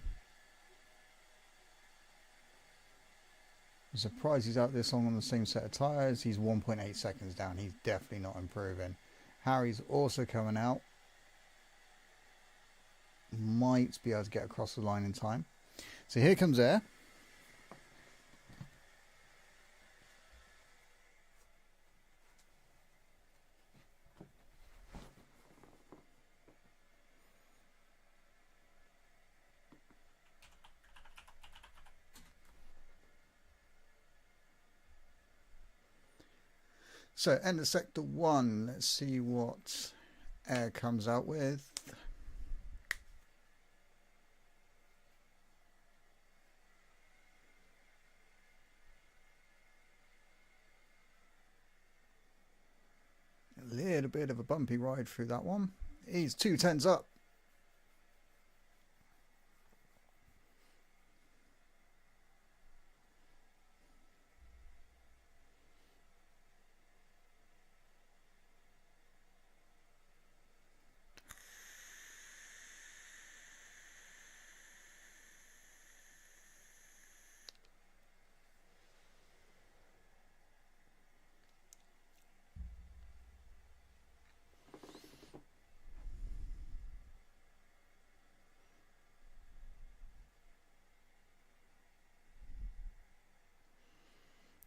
I'm surprised he's out this long on the same set of tyres. He's 1.8 seconds down. He's definitely not improving. Harry's also coming out. Might be able to get across the line in time. So here comes Air. So end of sector 1. Let's see what Air comes out with. A little bit of a bumpy ride through that one. He's 2 tenths up.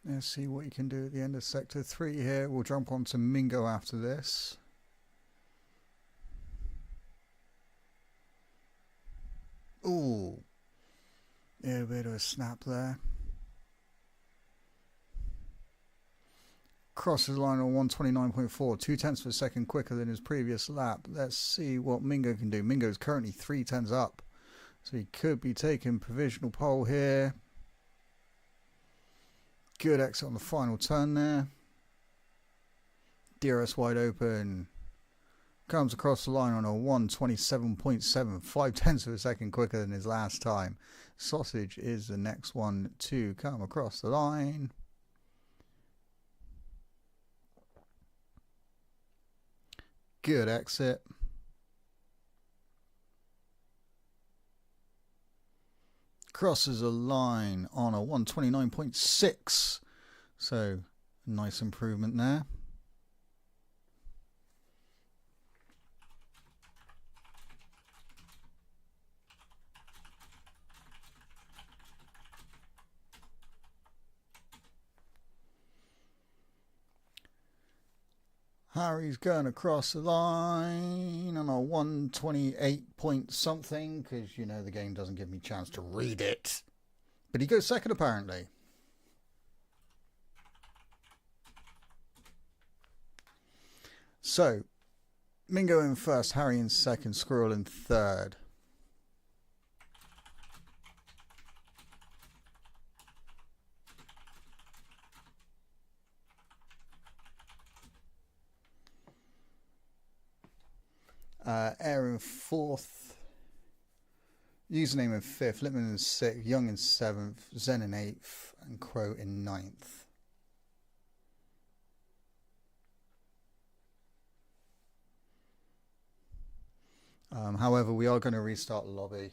Let's see what you can do at the end of sector 3 here. We'll jump on to Mingo after this. Ooh, a bit of a snap there. Crosses the line on 129.4, 2 tenths of a second quicker than his previous lap. Let's see what Mingo can do. Mingo's currently 3 tenths up, so he could be taking provisional pole here. Good exit on the final turn there. DRS wide open. Comes across the line on a 127.7, 5 tenths of a second quicker than his last time. Sausage is the next one to come across the line. Good exit. Crosses a line on a 129.6, so a nice improvement there. Harry's going across the line on a 128 point something, because, you know, the game doesn't give me a chance to read it. But he goes second, apparently. So, Mingo in first, Harry in second, Squirrel in third. Air in fourth, username in fifth, Lippman in sixth, Young in seventh, Zen in eighth, and Crow in ninth. However, we are going to restart the lobby.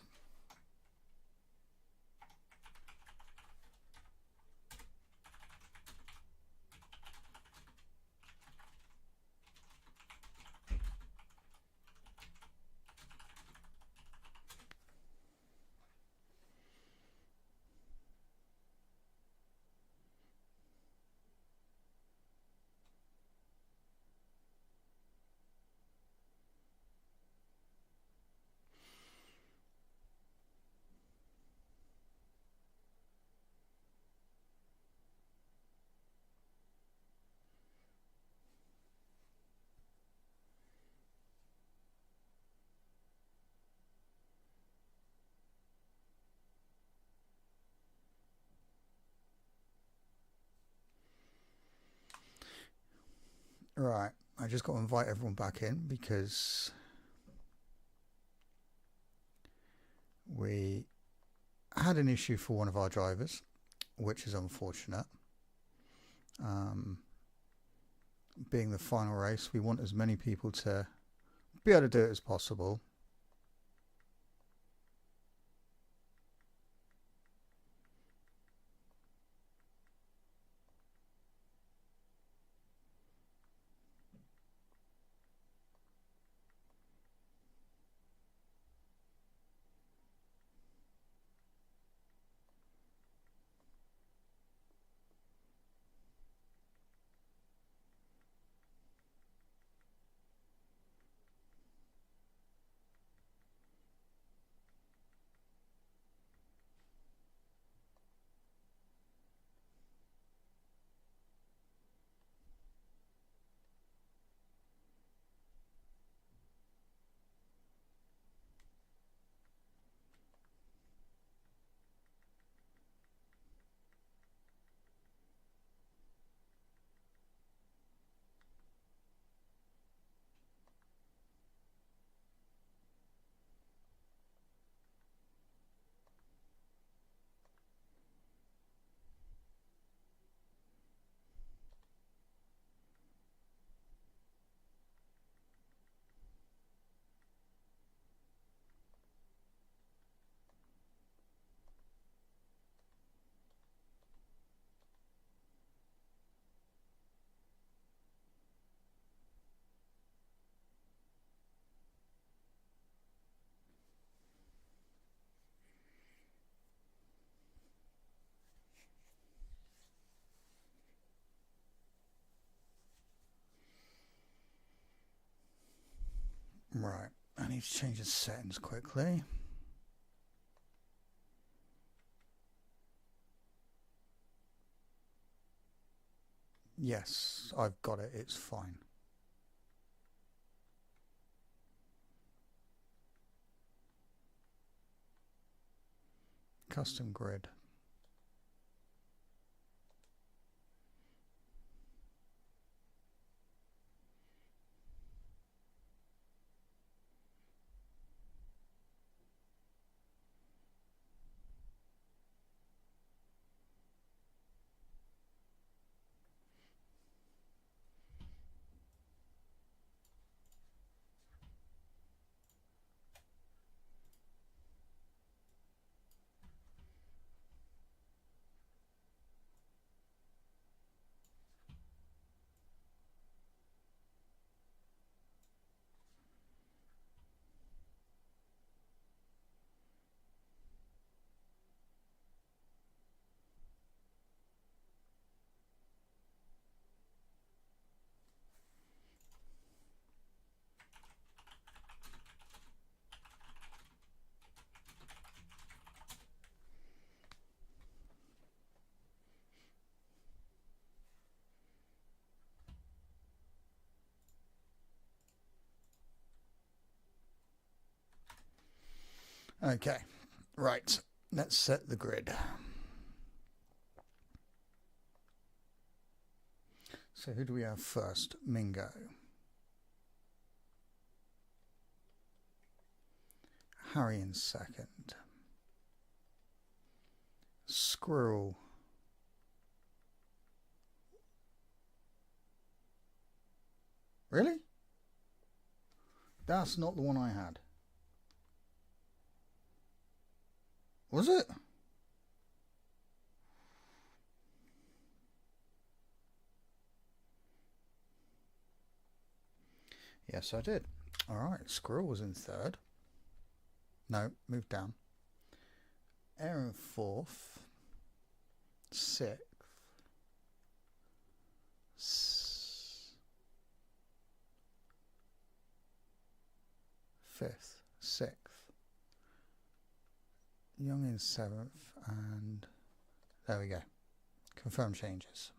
Right, I just got to invite everyone back in because we had an issue for one of our drivers which is unfortunate. Being the final race, we want as many people to be able to do it as possible. Right, I need to change the settings quickly. Yes, I've got it, it's fine. Custom grid. Okay, right, let's set the grid. So who do we have first? Mingo. Harry in second. Squirrel. Really? That's not the one I had. Was it? Yes, I did. All right, Squirrel was in third. No, moved down. Aaron fourth. Sixth. Fifth. Sixth. Young in seventh. And there we go. Confirm changes.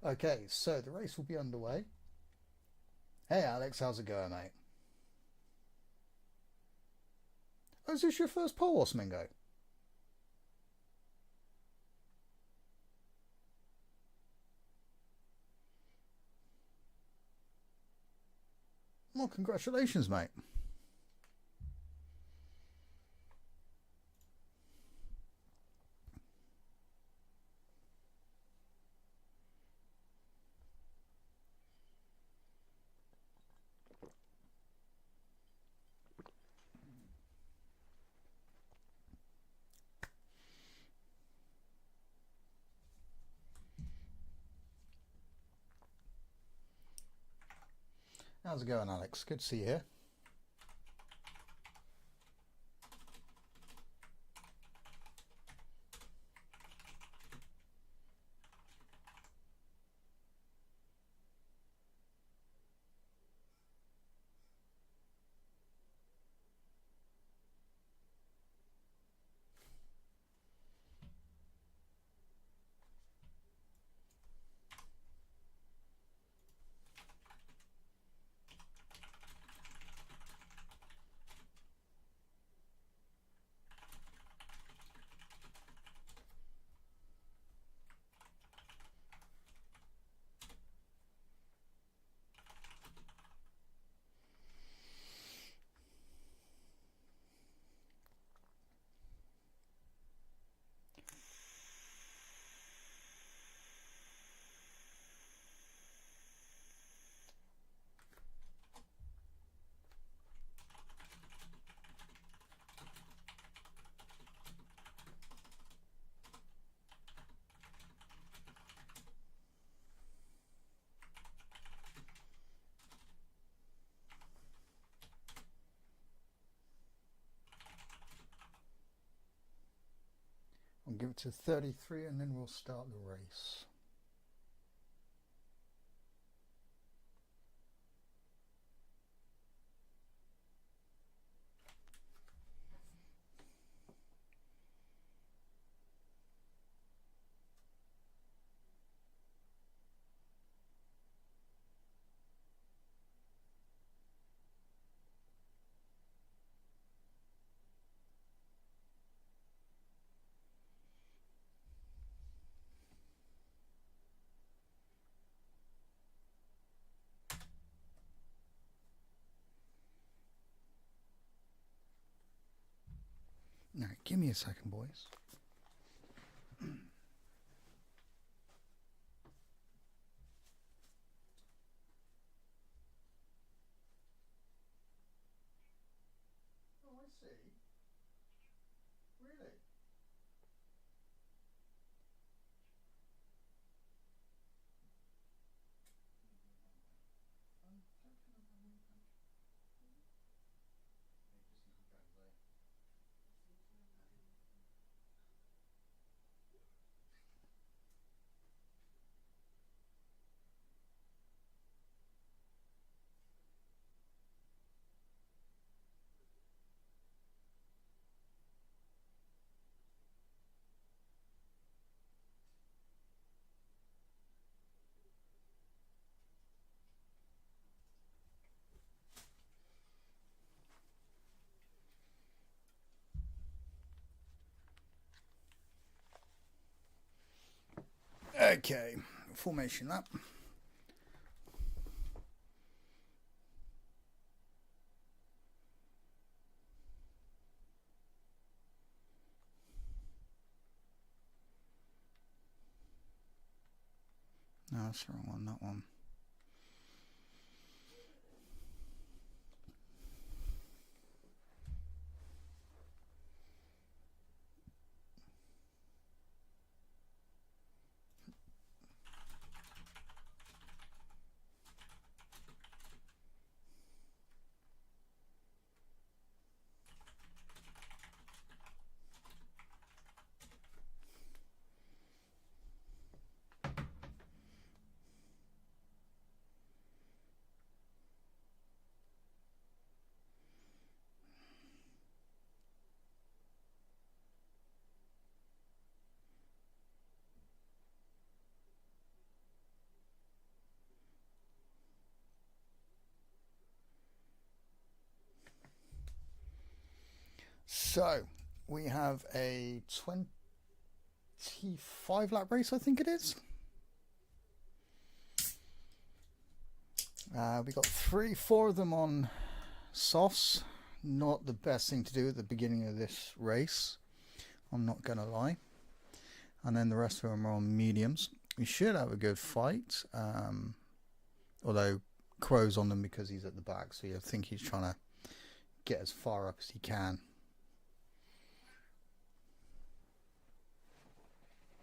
Okay, so the race will be underway. Hey Alex, how's it going, mate? Oh, is this your first pole horse, Mingo? Well, congratulations, mate. How's it going, Alex? Good to see you here. I'll give it to 33 and then we'll start the race. All right, give me a second, boys. Oh, I see. Really? Okay, formation up. No, that's the wrong one, that one. So we have a 25 lap race, I think it is. We got 4 of them on softs. Not the best thing to do at the beginning of this race, I'm not gonna lie. And then the rest of them are on mediums. We should have a good fight, although Crow's on them because he's at the back, so I think he's trying to get as far up as he can.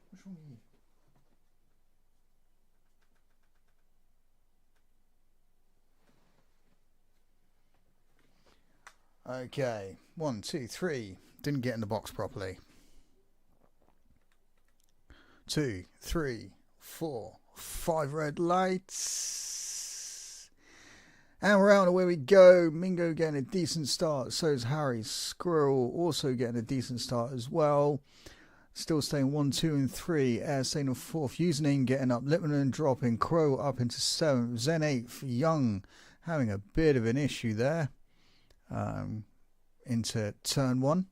Which one are you? Okay, 1, 2, 3. Didn't get in the box properly. 2, 3, 4, 5 red lights. And we're out, away we go. Mingo getting a decent start. So is Harry. Squirrel also getting a decent start as well. Still staying 1, 2, and 3. Air staying in 4th. Username getting up. Lipman dropping. Crow up into 7th. Zen 8th. Young having a bit of an issue there. Into turn 1.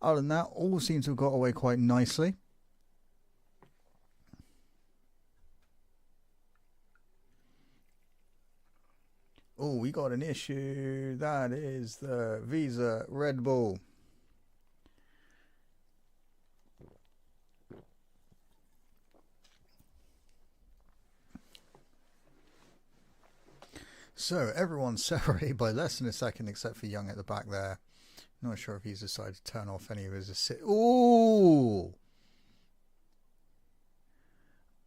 Other than that, all seem to have got away quite nicely. Oh, we got an issue. That is the Visa Red Bull. So everyone's separated by less than a second except for Young at the back there. Not sure if he's decided to turn off any of his assist. Ooh!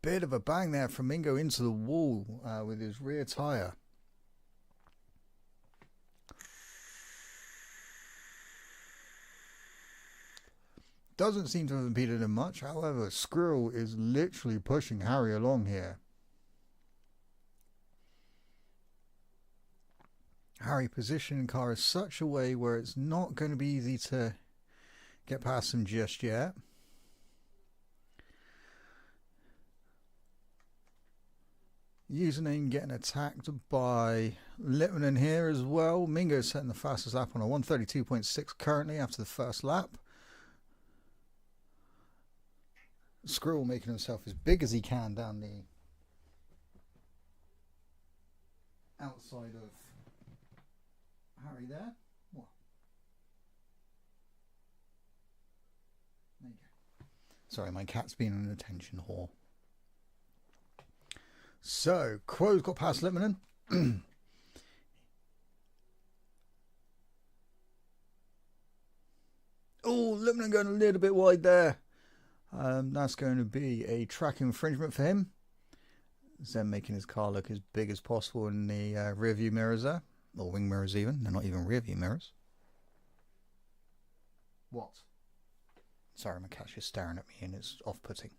Bit of a bang there from Mingo into the wall with his rear tyre. Doesn't seem to have impeded him much. However, Squirrel is literally pushing Harry along here. Harry positioning the car in such a way where it's not going to be easy to get past him just yet. Username getting attacked by Littman here as well. Mingo setting the fastest lap on a 132.6 currently after the first lap. Squirrel making himself as big as he can down the outside of Harry there. What? There you go. Sorry, my cat's been an attention whore. So, Crow's got past Littman. Oh, Littman going a little bit wide there. That's going to be a track infringement for him. Zen making his car look as big as possible in the rear view mirrors there. Or wing mirrors even. They're not even rear view mirrors. What? Sorry, my cat's just staring at me and it's off-putting.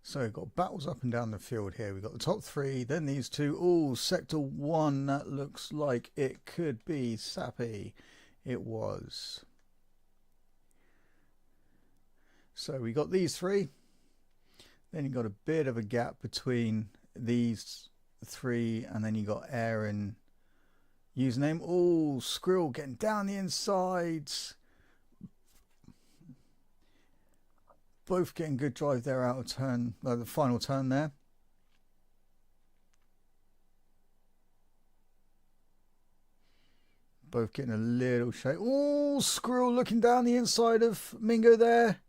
So we've got battles up and down the field here. We've got the top 3, then these 2. Oh, sector 1. That looks like it could be Sappy. It was. So we got these 3. Then you got a bit of a gap between these 3, and then you got Air and Username. Oh, Squirrel getting down the insides. Both getting good drive there out of turn, the final turn there. Both getting a little shake. Oh, Squirrel looking down the inside of Mingo there.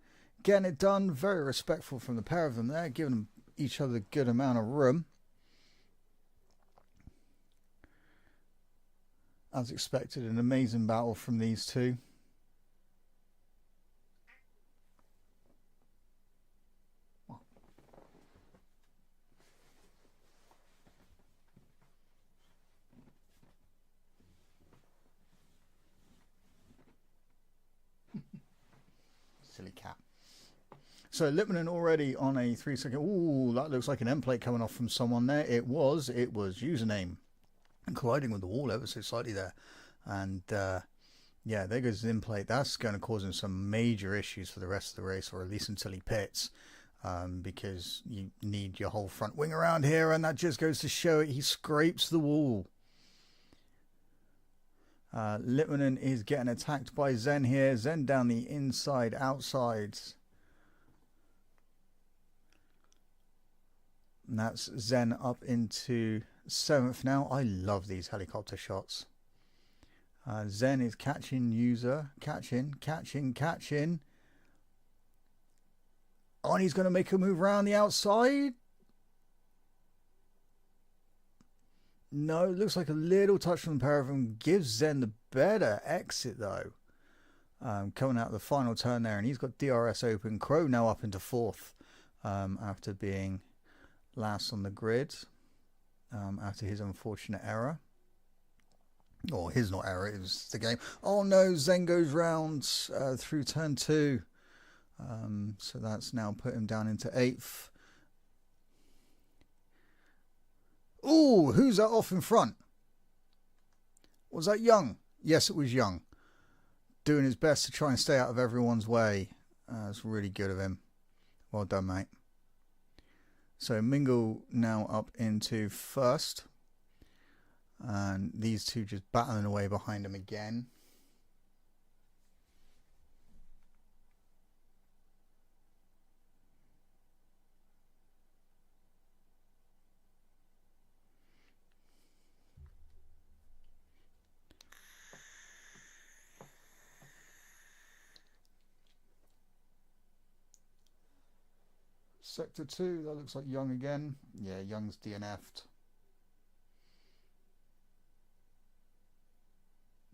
Getting it done. Very respectful from the pair of them there. Giving them each other a good amount of room. As expected, an amazing battle from these 2. Silly cat. So Lippman already on a 3-second. Ooh, that looks like an end plate coming off from someone there. It was Username. And colliding with the wall ever so slightly there. And yeah, there goes the end plate. That's going to cause him some major issues for the rest of the race, or at least until he pits. because you need your whole front wing around here, and that just goes to show it. He scrapes the wall. Litmanen is getting attacked by Zen here. Zen down the inside, outside. And that's Zen up into 7th now. I love these helicopter shots. Zen is catching user. Catching. Oh, and he's going to make a move around the outside. No, it looks like a little touch from the pair of them. Gives Zen the better exit, though. Coming out of the final turn there, and he's got DRS open. Crow now up into 4th after being last on the grid after his unfortunate error. Or his not error, it was the game. Oh no, Zen goes round through turn 2. So that's now put him down into 8th. Ooh, who's that off in front? Was that Young? Yes, it was Young. Doing his best to try and stay out of everyone's way. That's really good of him. Well done, mate. So Mingle now up into 1st. And these two just battling away behind him again. Sector 2, that looks like Young again. Yeah, Young's DNF'd.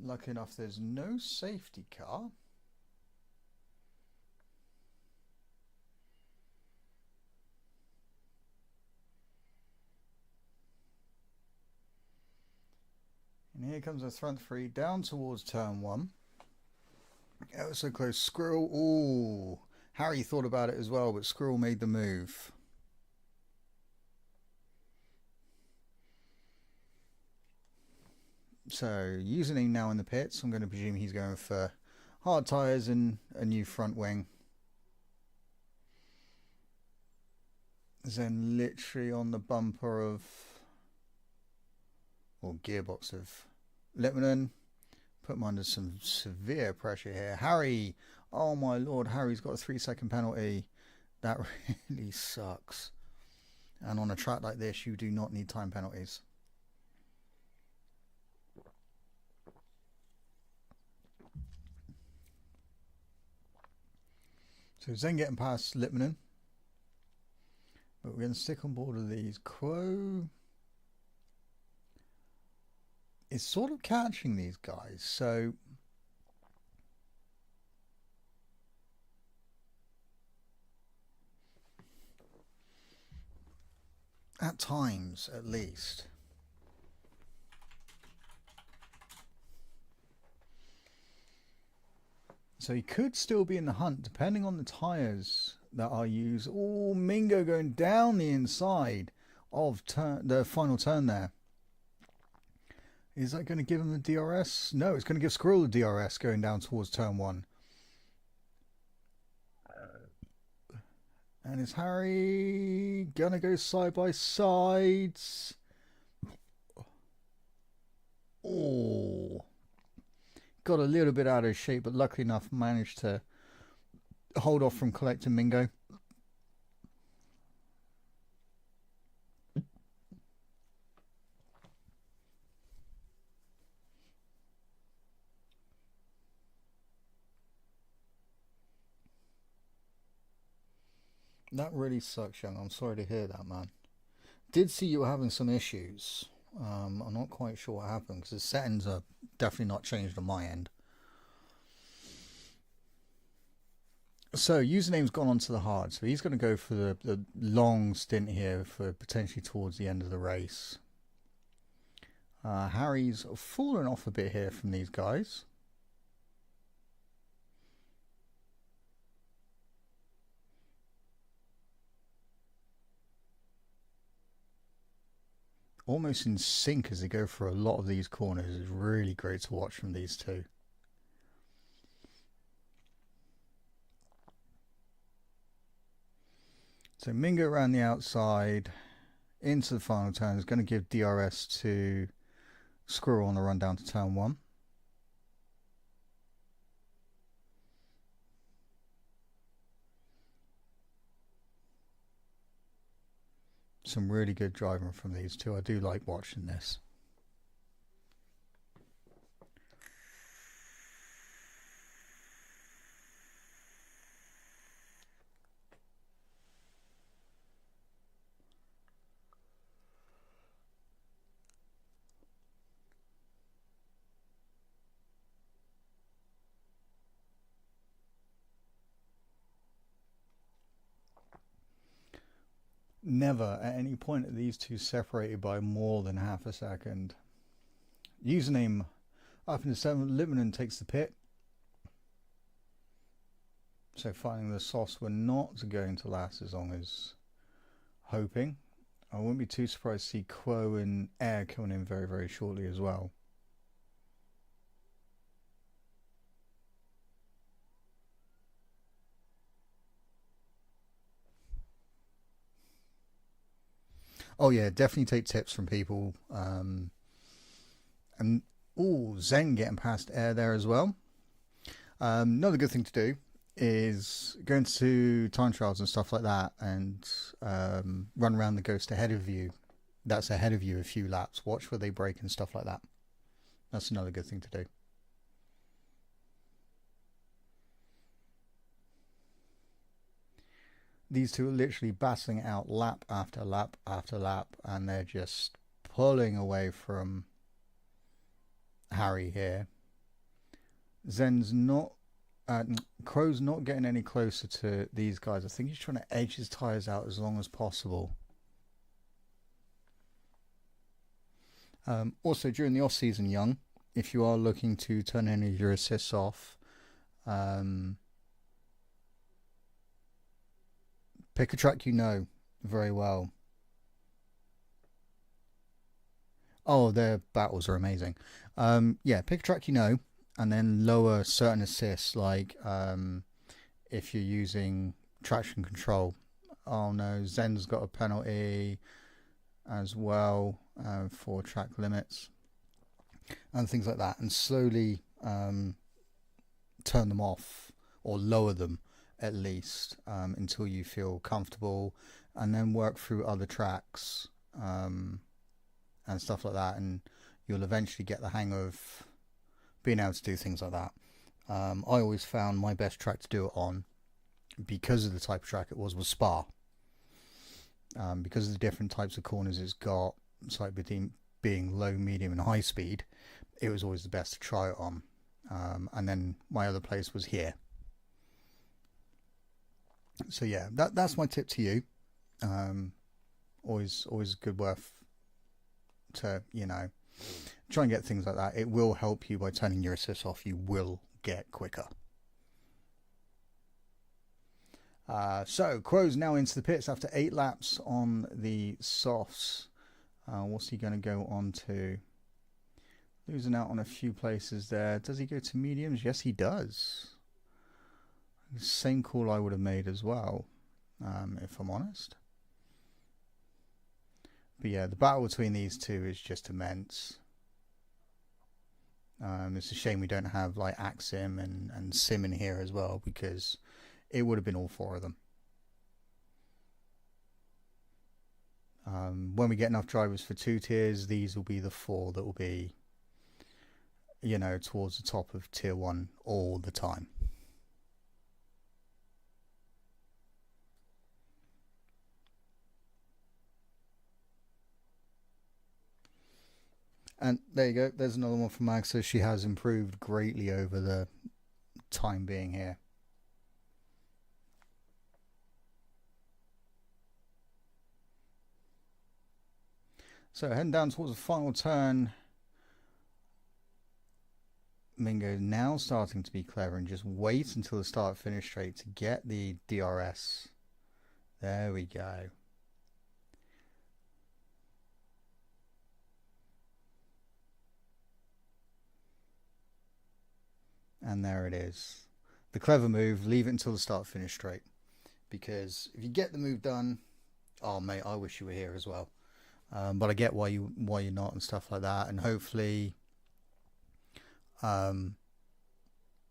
Lucky enough, there's no safety car. And here comes the front 3 down towards turn 1. Ever so close. Squirrel. Ooh. Harry thought about it as well, but Squirrel made the move. So, username now in the pits. I'm going to presume he's going for hard tyres and a new front wing. Then literally on the bumper of, or gearbox of Litmanen. Put him under some severe pressure here. Harry, oh my lord, Harry's got a 3-second penalty. That really sucks. And on a track like this, you do not need time penalties. So Zen getting past Litmanen. But we're going to stick on board of these. Crow is sort of catching these guys, so at times at least. So he could still be in the hunt depending on the tyres that are used. Oh, Mingo going down the inside of the final turn there. Is that going to give him the DRS? No, it's going to give Squirrel the DRS going down towards turn 1. And is Harry going to go side by sides? Oh. Got a little bit out of shape, but luckily enough managed to hold off from collecting Mingo. That really sucks, Young. I'm sorry to hear that, man. Did see you were having some issues. I'm not quite sure what happened because the settings are definitely not changed on my end. So username's gone onto the hard, so he's going to go for the long stint here for potentially towards the end of the race. Harry's fallen off a bit here from these guys. Almost in sync as they go for a lot of these corners. It's really great to watch from these two. So Mingo around the outside into the final turn is going to give DRS to Squirrel on the run down to turn 1. Some really good driving from these two. I do like watching this. Never at any point are these two separated by more than half a second. Username up in the 7th, Lippmann takes the pit. So finding the sauce were not going to last as long as hoping. I wouldn't be too surprised to see Quo and Air coming in very, very shortly as well. Oh yeah, definitely take tips from people. And Zen getting past Air there as well. Another good thing to do is go into time trials and stuff like that and run around the ghost ahead of you. That's ahead of you a few laps. Watch where they break and stuff like that. That's another good thing to do. These two are literally battling it out lap after lap after lap, and they're just pulling away from Harry here. Zen's not, Crow's not getting any closer to these guys. I think he's trying to edge his tyres out as long as possible. Also, during the off-season, Young, if you are looking to turn any of your assists off, pick a track you know very well. Oh, their battles are amazing. Yeah, pick a track you know, and then lower certain assists, like if you're using traction control. Oh no, Zen's got a penalty as well for track limits and things like that, and slowly turn them off or lower them at least until you feel comfortable, and then work through other tracks and stuff like that, and you'll eventually get the hang of being able to do things like that. I always found my best track to do it on, because of the type of track it was Spa. Because of the different types of corners it's got, it's like being low, medium and high speed, it was always the best to try it on. And then my other place was here. So yeah, that's my tip to you. Always good worth to, you know, try and get things like that. It will help you by turning your assists off. You will get quicker. So Quo's now into the pits after 8 laps on the softs. What's he going to go on to? Losing out on a few places there. Does he go to mediums? Yes, he does. Same call I would have made as well, if I'm honest. But yeah, the battle between these two is just immense. It's a shame we don't have like Axim and Sim in here as well, because it would have been all 4 of them. When we get enough drivers for 2 tiers, these will be the 4 that will be, you know, towards the top of tier 1 all the time. And there you go. There's another one from Magster. She has improved greatly over the time being here. So heading down towards the final turn. Mingo now starting to be clever and just wait until the start finish straight to get the DRS. There we go. And there it is. The clever move, leave it until the start finish straight. because if you get the move done, oh mate, I wish you were here as well. But I get why you're not and stuff like that, and hopefully,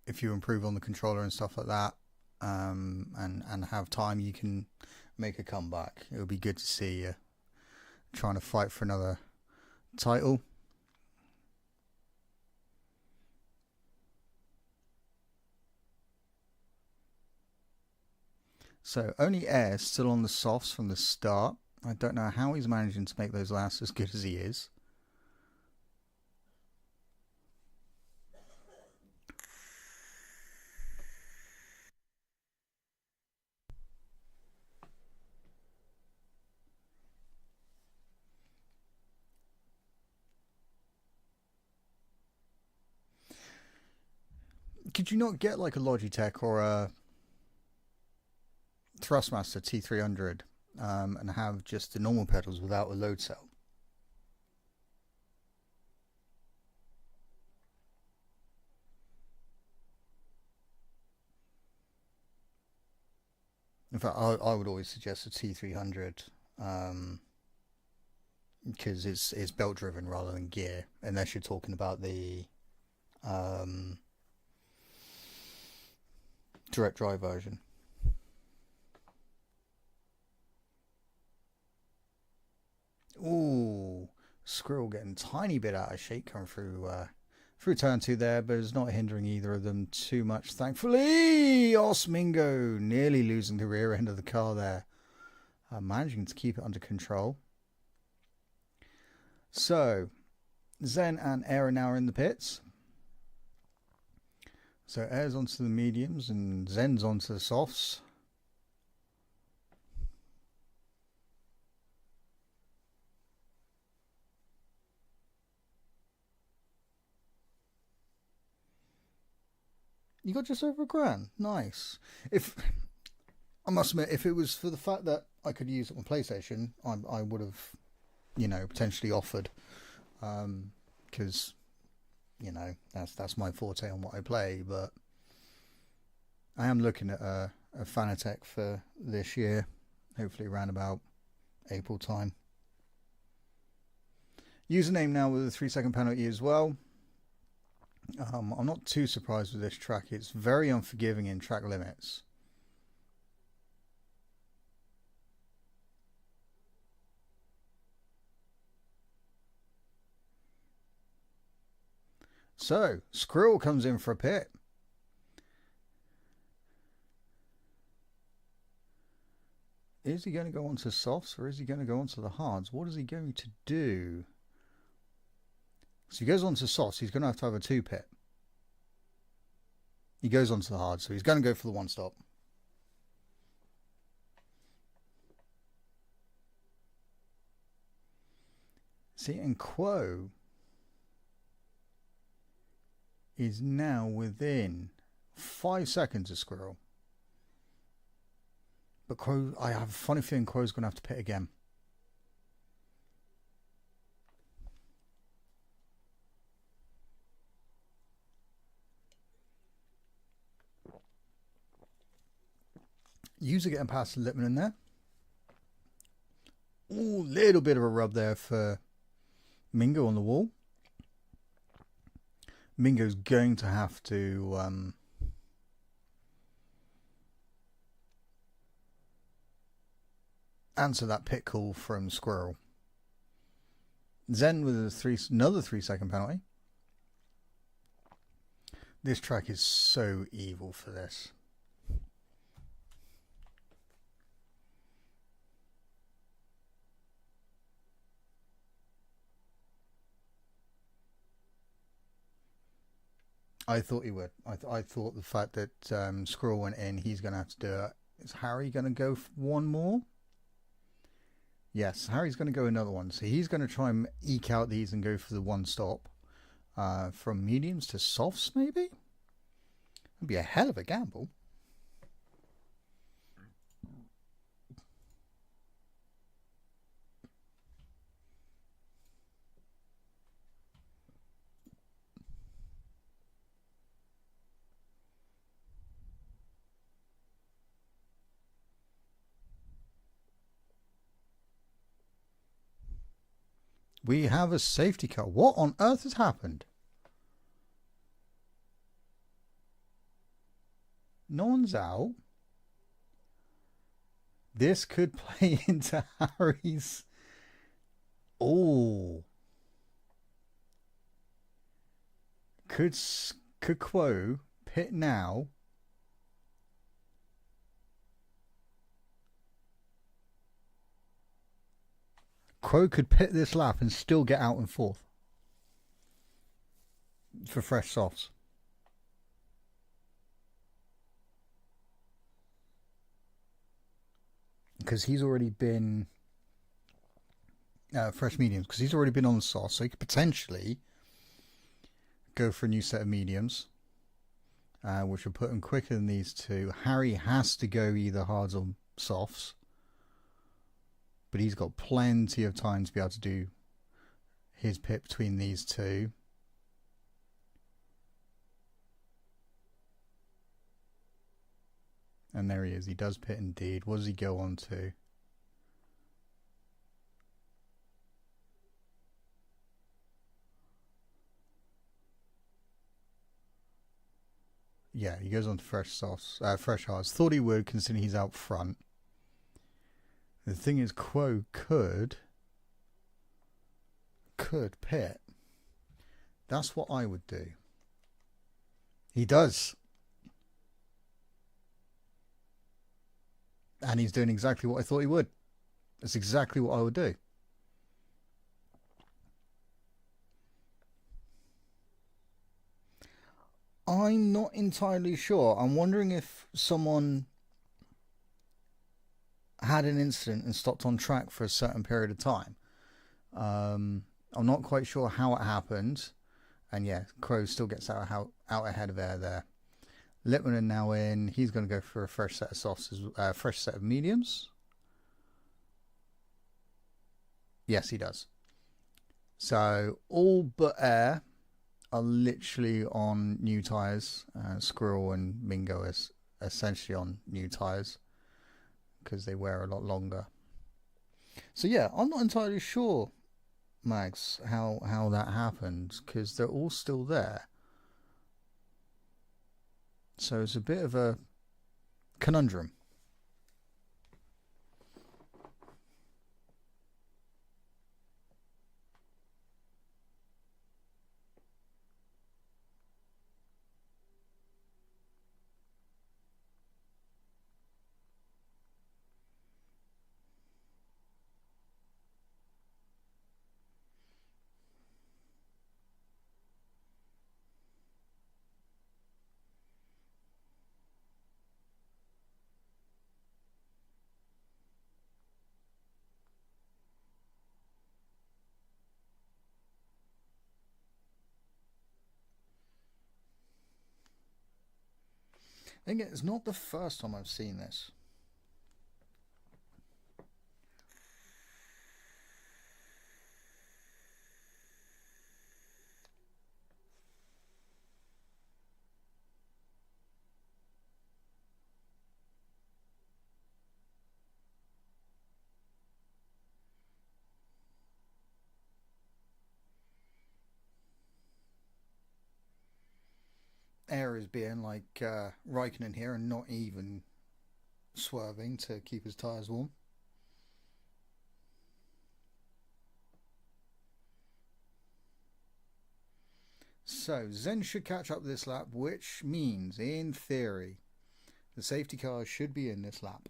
if you improve on the controller and stuff like that, and have time, you can make a comeback. It would be good to see you trying to fight for another title. So only Air still on the softs from the start. I don't know how he's managing to make those last as good as he is. Could you not get like a Logitech or a Thrustmaster T300 and have just the normal pedals without a load cell? In fact, I would always suggest a T300 because it's belt driven rather than gear, unless you're talking about the direct drive version. Ooh, Squirrel getting a tiny bit out of shape coming through turn 2 there, but it's not hindering either of them too much, thankfully. Osmingo nearly losing the rear end of the car there, managing to keep it under control. So Zen and Air are now in the pits. So Air's onto the mediums and Zen's onto the softs. You got just over £1,000. Nice. I must admit, if it was for the fact that I could use it on PlayStation, I would have, potentially offered, because, that's my forte on what I play. But I am looking at a Fanatec for this year, hopefully around about April time. Username now with a 3-second penalty as well. I'm not too surprised with this track. It's very unforgiving in track limits. So, Squirrel comes in for a pit. Is he going to go on to softs or is he going to go on to the hards? What is he going to do? So he goes on to softs, he's going to have a 2-pit. He goes on to the hard, so he's going to go for the 1-stop. See, and Quo is now within 5 seconds of Squirrel. But Quo, I have a funny feeling Quo's going to have to pit again. User getting past the Lippmann in there. Ooh, little bit of a rub there for Mingo on the wall. Mingo's going to have to answer that pit call from Squirrel. Zen with another 3-second penalty. This track is so evil for this. I thought he would. I thought the fact that Squirrel went in, he's going to have to do it. Is Harry going to go for one more? Yes, Harry's going to go another one. So he's going to try and eke out these and go for the 1-stop. From mediums to softs, maybe? That'd be a hell of a gamble. We have a safety car. What on earth has happened? No one's out. This could play into Harry's. Oh. Could Quo pit now? Quo could pit this lap and still get out in fourth for fresh softs. Because he's already been fresh mediums, because he's already been on the soft, so he could potentially go for a new set of mediums, which will put him quicker than these two. Harry has to go either hards or softs, but he's got plenty of time to be able to do his pit between these two. And there he is. He does pit indeed. What does he go on to? Yeah, he goes on to fresh softs, fresh hards. Thought he would, considering he's out front. The thing is, Quo could pit. That's what I would do. He does. And he's doing exactly what I thought he would. That's exactly what I would do. I'm not entirely sure. I'm wondering if someone had an incident and stopped on track for a certain period of time. I'm not quite sure how it happened. And yeah, Crow still gets out ahead of air there. Lippmann now in. He's going to go for a fresh set of softs, fresh set of mediums. Yes, he does. So all but air are literally on new tyres. Squirrel and Mingo is essentially on new tyres because they wear a lot longer. So yeah, I'm not entirely sure, Mags, how that happened, because they're all still there. So it's a bit of a conundrum. Again, it's not the first time I've seen this. Air is being like Raikkonen here and not even swerving to keep his tyres warm. So Zen should catch up this lap, which means, in theory, the safety car should be in this lap.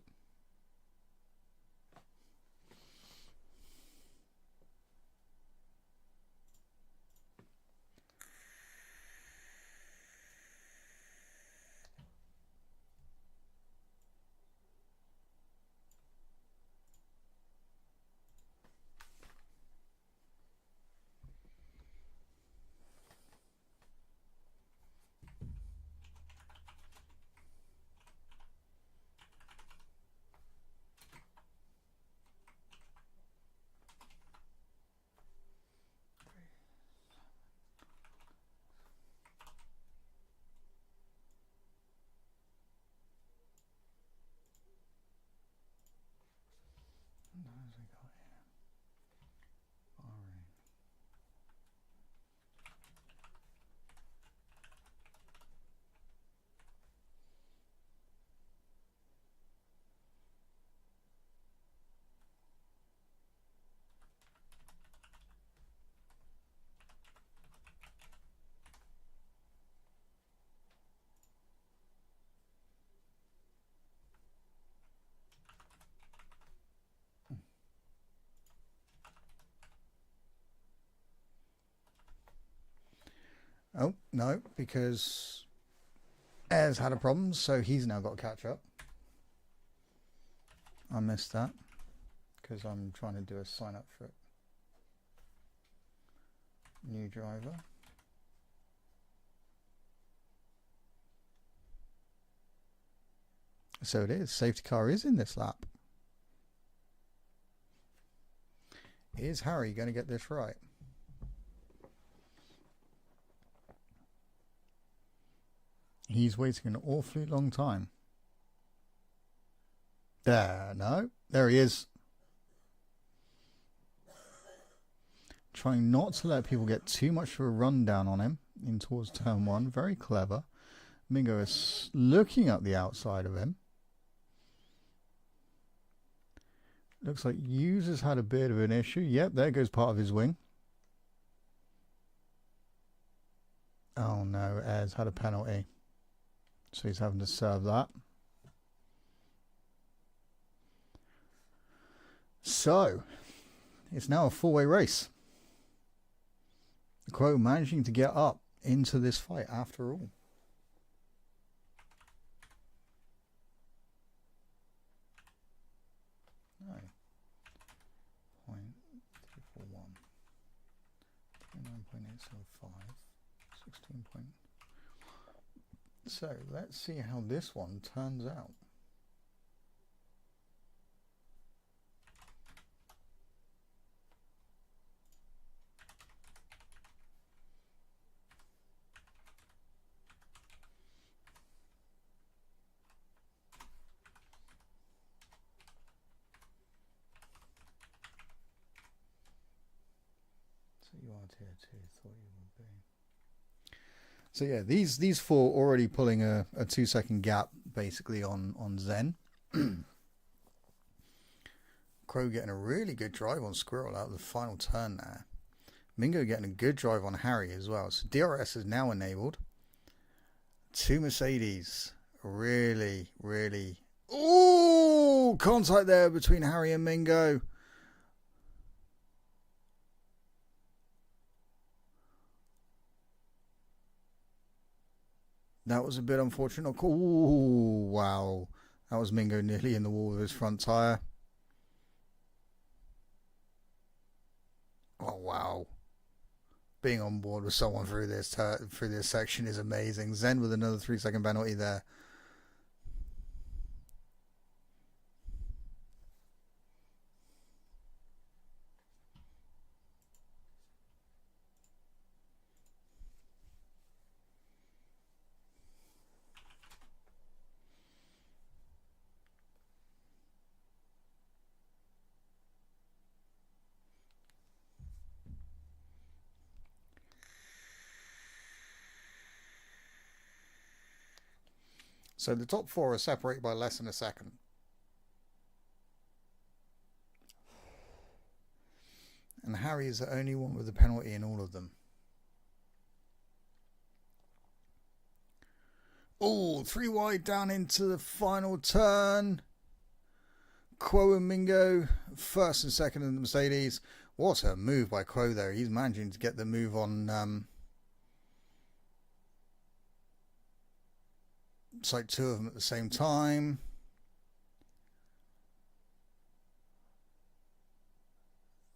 Oh, no, because Air's had a problem, so he's now got to catch up. I missed that because I'm trying to do a sign up for it. New driver. So it is. Safety car is in this lap. Is Harry going to get this right? He's waiting an awfully long time. No. There he is. Trying not to let people get too much of a rundown on him in towards turn one. Very clever. Mingo is looking at the outside of him. Looks like User's had a bit of an issue. Yep, there goes part of his wing. Oh no, Air's had a penalty. So he's having to serve that. So, it's now a four-way race. Crow managing to get up into this fight after all. No. 0.341. 29.875. 16 point. So let's see how this one turns out. So you are tier 2, thought you would be. So yeah, these four already pulling a 2-second gap basically on Zen. Crow getting a really good drive on Squirrel out of the final turn there. Mingo getting a good drive on Harry as well. So DRS is now enabled. 2 Mercedes. Really. Ooh, contact there between Harry and Mingo. That was a bit unfortunate. Ooh, wow. That was Mingo nearly in the wall with his front tyre. Oh, wow. Being on board with someone through this section is amazing. Zen with another 3-second penalty there. So the top 4 are separated by less than a second. And Harry is the only one with a penalty in all of them. Oh, 3 wide down into the final turn. Quo and Mingo, first and second in the Mercedes. What a move by Quo there. He's managing to get the move on it's like 2 of them at the same time.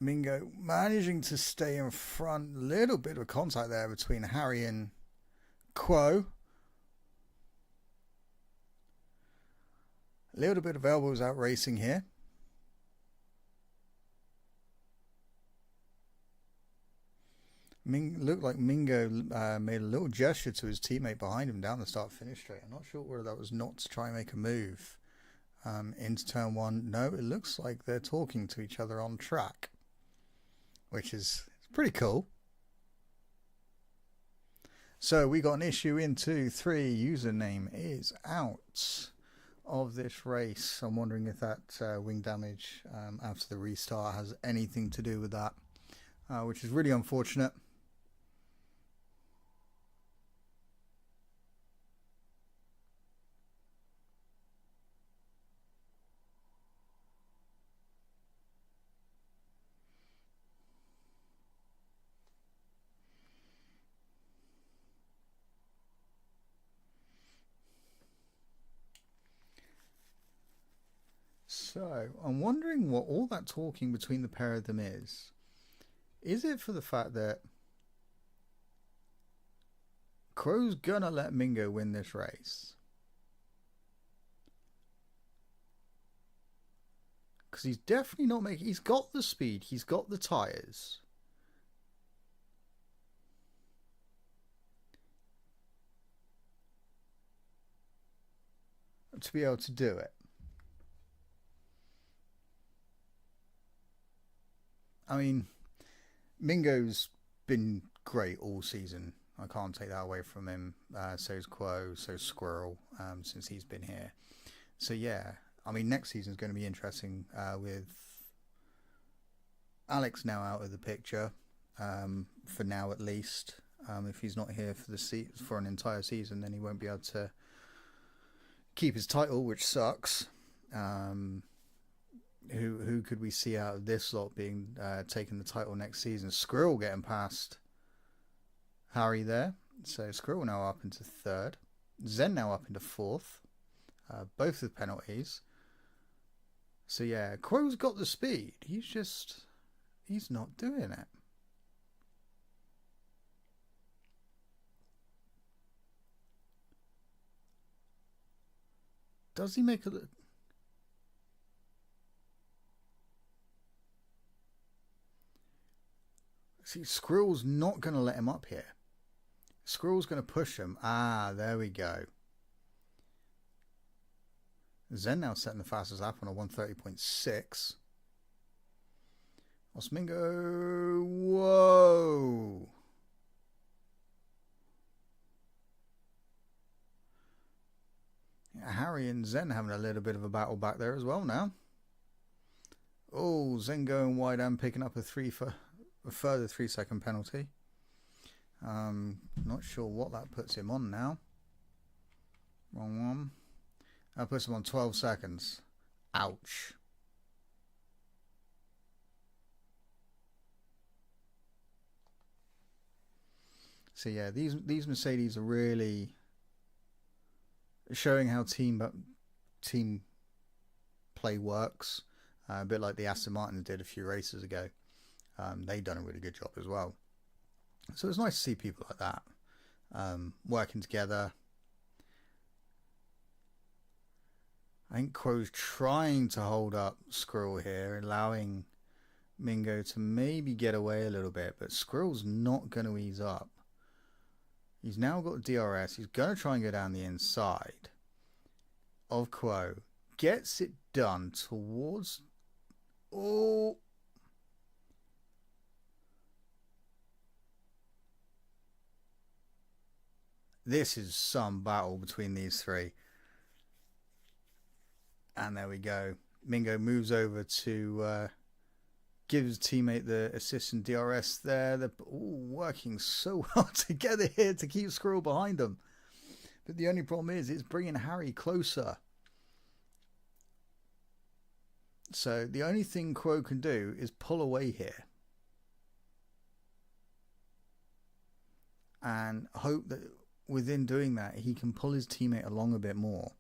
Mingo managing to stay in front. Little bit of contact there between Harry and Quo. A little bit of elbows out racing here. Looked like Mingo made a little gesture to his teammate behind him down the start-finish straight. I'm not sure whether that was not to try and make a move into turn 1. No, it looks like they're talking to each other on track, which is pretty cool. So we got an issue in 2-3. Username is out of this race. I'm wondering if that wing damage after the restart has anything to do with that, which is really unfortunate. So, I'm wondering what all that talking between the pair of them is. Is it for the fact that Crow's gonna let Mingo win this race? Because he's definitely not making... He's got the speed. He's got the tyres. To be able to do it. I mean, Mingo's been great all season. I can't take that away from him. So's Quo, so's Squirrel, since he's been here. So yeah, I mean, next season's going to be interesting with Alex now out of the picture, for now at least. If he's not here for an entire season, then he won't be able to keep his title, which sucks. Who could we see out of this lot being taking the title next season? Squirrel getting past Harry there. So Squirrel now up into third. Zen now up into fourth. Both with penalties. So yeah, Quo's got the speed. He's not doing it. Does he make a... See, Squirrel's not going to let him up here. Squirrel's going to push him. Ah, there we go. Zen now setting the fastest lap on a 1:30.6. Osmingo. Whoa. Yeah, Harry and Zen having a little bit of a battle back there as well now. Oh, Zen going wide and picking up a further 3-second penalty. Not sure what that puts him on now. Wrong one. That puts him on 12 seconds. Ouch. So yeah, these Mercedes are really showing how team play works. A bit like the Aston Martin did a few races ago. They've done a really good job as well. So it's nice to see people like that working together. I think Quo's trying to hold up Squirrel here, allowing Mingo to maybe get away a little bit, but Squirrel's not going to ease up. He's now got DRS. He's going to try and go down the inside of Quo. Gets it done towards... Oh... This is some battle between these three. And there we go. Mingo moves over to give his teammate the assist and DRS there. They're all working so well together here to keep Squirrel behind them. But the only problem is it's bringing Harry closer. So the only thing Quo can do is pull away here. And hope that within doing that, he can pull his teammate along a bit more.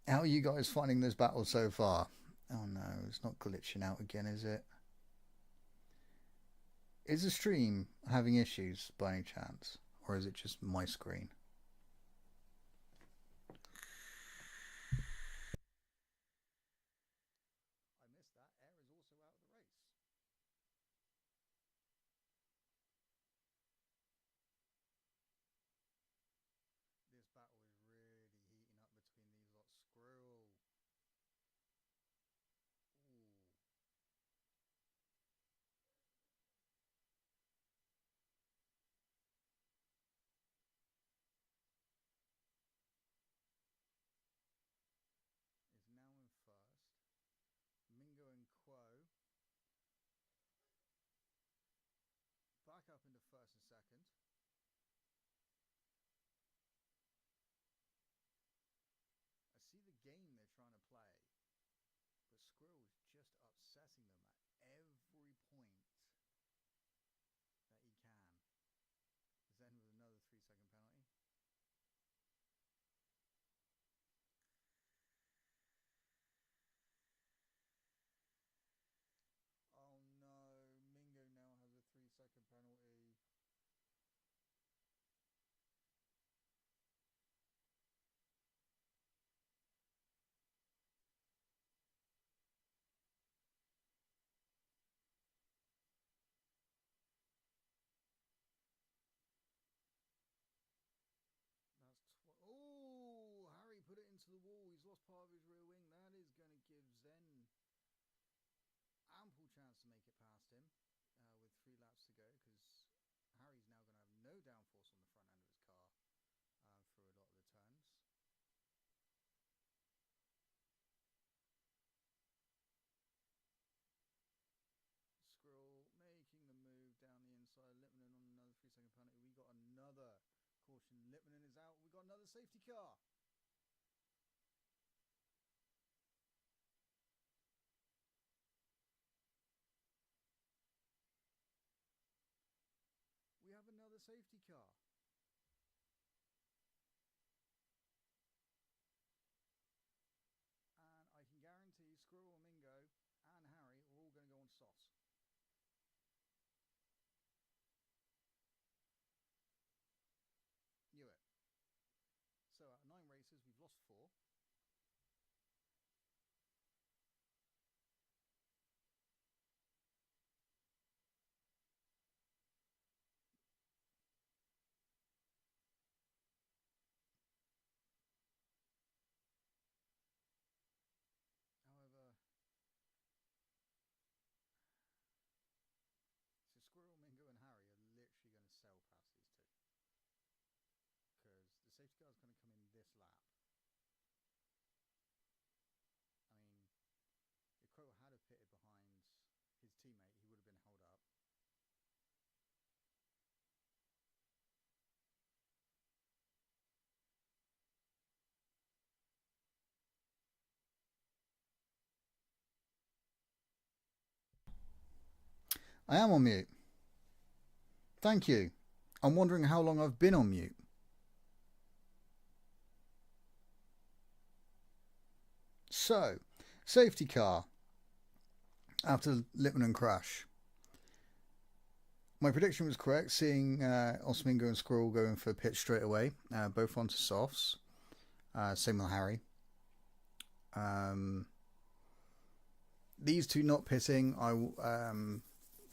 How are you guys finding this battle so far? Oh no, it's not glitching out again, is it? Is the stream having issues by any chance? Or is it just my screen? I missed that. Air is also out of the race. This battle is really heating up between these lot. Squirrel. Ooh. lost part of his rear wing. That is going to give Zen ample chance to make it past him with 3 laps to go, because Harry's now going to have no downforce on the front end of his car through a lot of the turns. Squirrel making the move down the inside. Lippmann on another 3-second penalty. We got another caution. Lippmann is out. We got another safety car. We have another safety car. And I can guarantee Squirrel, Mingo and Harry are all going to go on softs. Knew it. So out of 9 races, we've lost 4. However, so Squirrel, Mingo and Harry are literally going to sail past these two, because the safety car is going to come in this lap. I mean, if Crow had have pitted behind his teammate, he would have been held up. I am on mute. Thank you. I'm wondering how long I've been on mute. So, safety car after Lippmann crash. My prediction was correct, seeing Osmingo and Squirrel going for pitch straight away, both onto softs. Same with Harry. These two not pitting.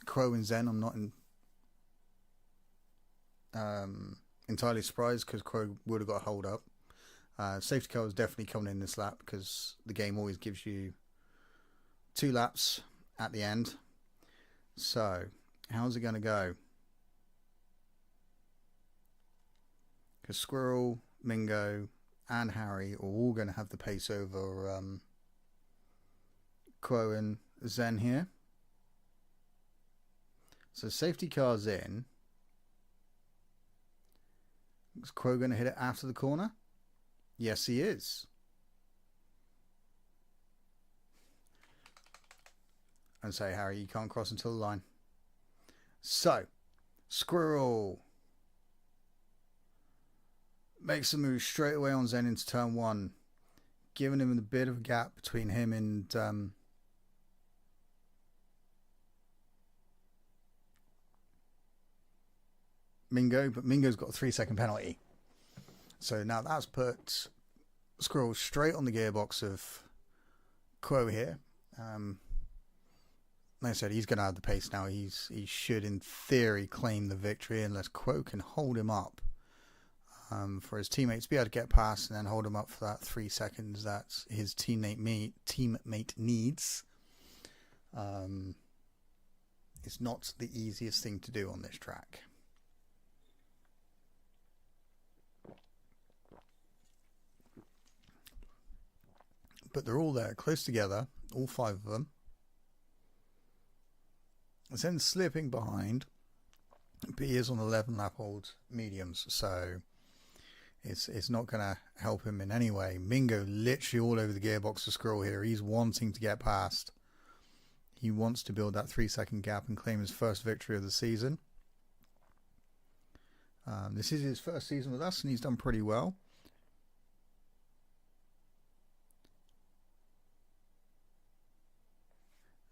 Crow and Zen, I'm not entirely surprised, because Crow would have got a hold up. Safety car was definitely coming in this lap, because the game always gives you 2 laps at the end. So, how's it going to go? Because Squirrel, Mingo and Harry are all going to have the pace over Crow and Zen here. So safety car's in. Is Crow going to hit it after the corner? Yes, he is. And say, Harry, you can't cross until the line. So, Squirrel makes a move straight away on Zen into turn 1, giving him a bit of a gap between him and Mingo, but Mingo's got a 3-second penalty. So now that's put Squirrel straight on the gearbox of Crow here. Like I said, he's going to have the pace now. He should, in theory, claim the victory, unless Crow can hold him up for his teammates to be able to get past, and then hold him up for that 3 seconds that his teammate needs. It's not the easiest thing to do on this track. But they're all there, close together, all 5 of them. Zen slipping behind, but he is on 11 lap old mediums, so it's not going to help him in any way. Mingo literally all over the gearbox of Squirrel here. He's wanting to get past. He wants to build that 3-second gap and claim his first victory of the season. This is his first season with us, and he's done pretty well.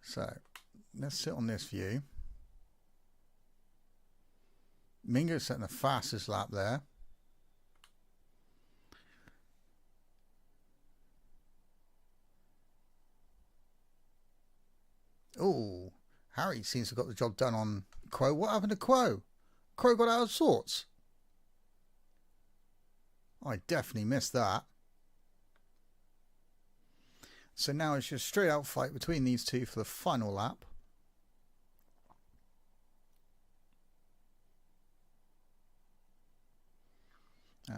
So, let's sit on this view. Mingo's setting the fastest lap there. Oh, Harry seems to have got the job done on Crow. What happened to Crow? Crow got out of sorts. I definitely missed that. So now it's just straight out fight between these two for the final lap.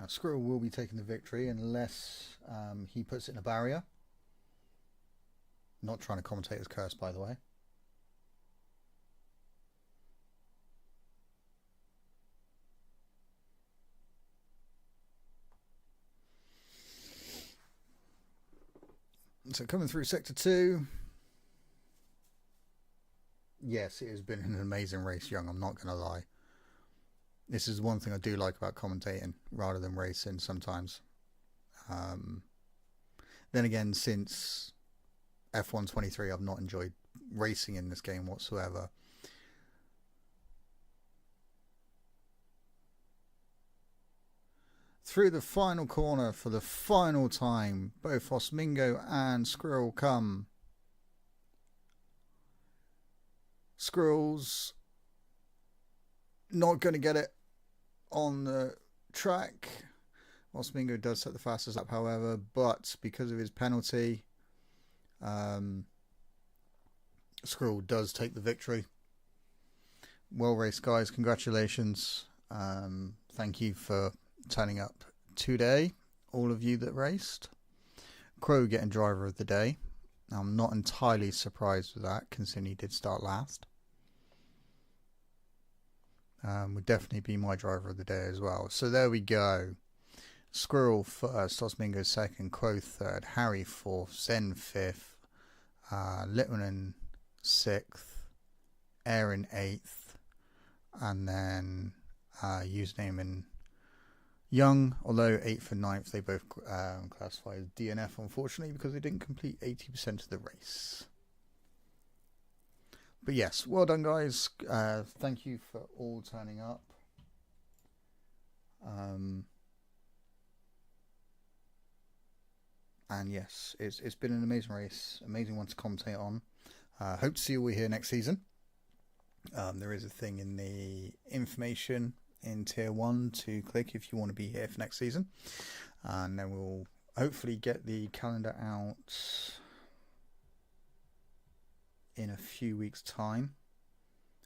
Squirrel will be taking the victory unless he puts it in a barrier. Not trying to commentate his curse, by the way. So coming through Sector 2. Yes, it has been an amazing race, Young. I'm not going to lie. This is one thing I do like about commentating rather than racing sometimes. Then again, since F1 23, I've not enjoyed racing in this game whatsoever. Through the final corner for the final time, both Osmingo and Squirrel come. Squirrel's not going to get it on the track. Osmingo does set the fastest lap, however, but because of his penalty, Squirrel does take the victory. Well raced, guys. Congratulations. Thank you for turning up today, all of you that raced. Crow getting driver of the day. I'm not entirely surprised with that, considering he did start last. Would definitely be my driver of the day as well. So there we go. Squirrel first, Osmingo second, Crow third, Harry fourth, Zen fifth, Litmanen sixth, Aaron eighth, and then username and Young, although 8th and 9th, they both classify as DNF, unfortunately, because they didn't complete 80% of the race. But yes, well done, guys. Thank you for all turning up. And yes, it's been an amazing race, amazing one to commentate on. Hope to see you all here next season. There is a thing in the information in tier 1 to click if you want to be here for next season, and then we'll hopefully get the calendar out in a few weeks time.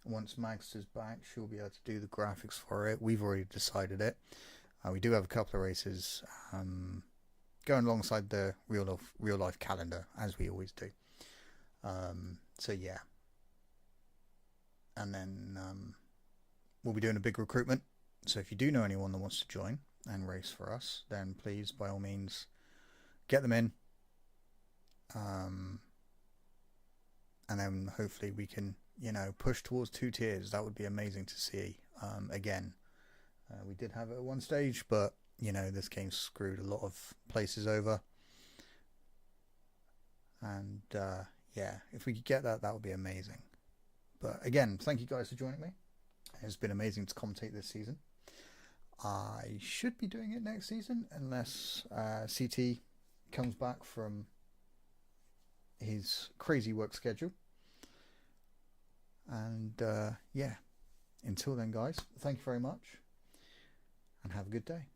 Once Magster's back, she'll be able to do the graphics for it. We've already decided it. We do have a couple of races going alongside the real life calendar, as we always do. So yeah, and then we'll be doing a big recruitment. So if you do know anyone that wants to join and race for us, then please, by all means, get them in. And then hopefully we can, push towards 2 tiers. That would be amazing to see. Again, we did have it at one stage, but, this game screwed a lot of places over. And, yeah, if we could get that, that would be amazing. But again, thank you guys for joining me. It's been amazing to commentate this season. I should be doing it next season unless CT comes back from his crazy work schedule. And yeah, until then, guys, thank you very much and have a good day.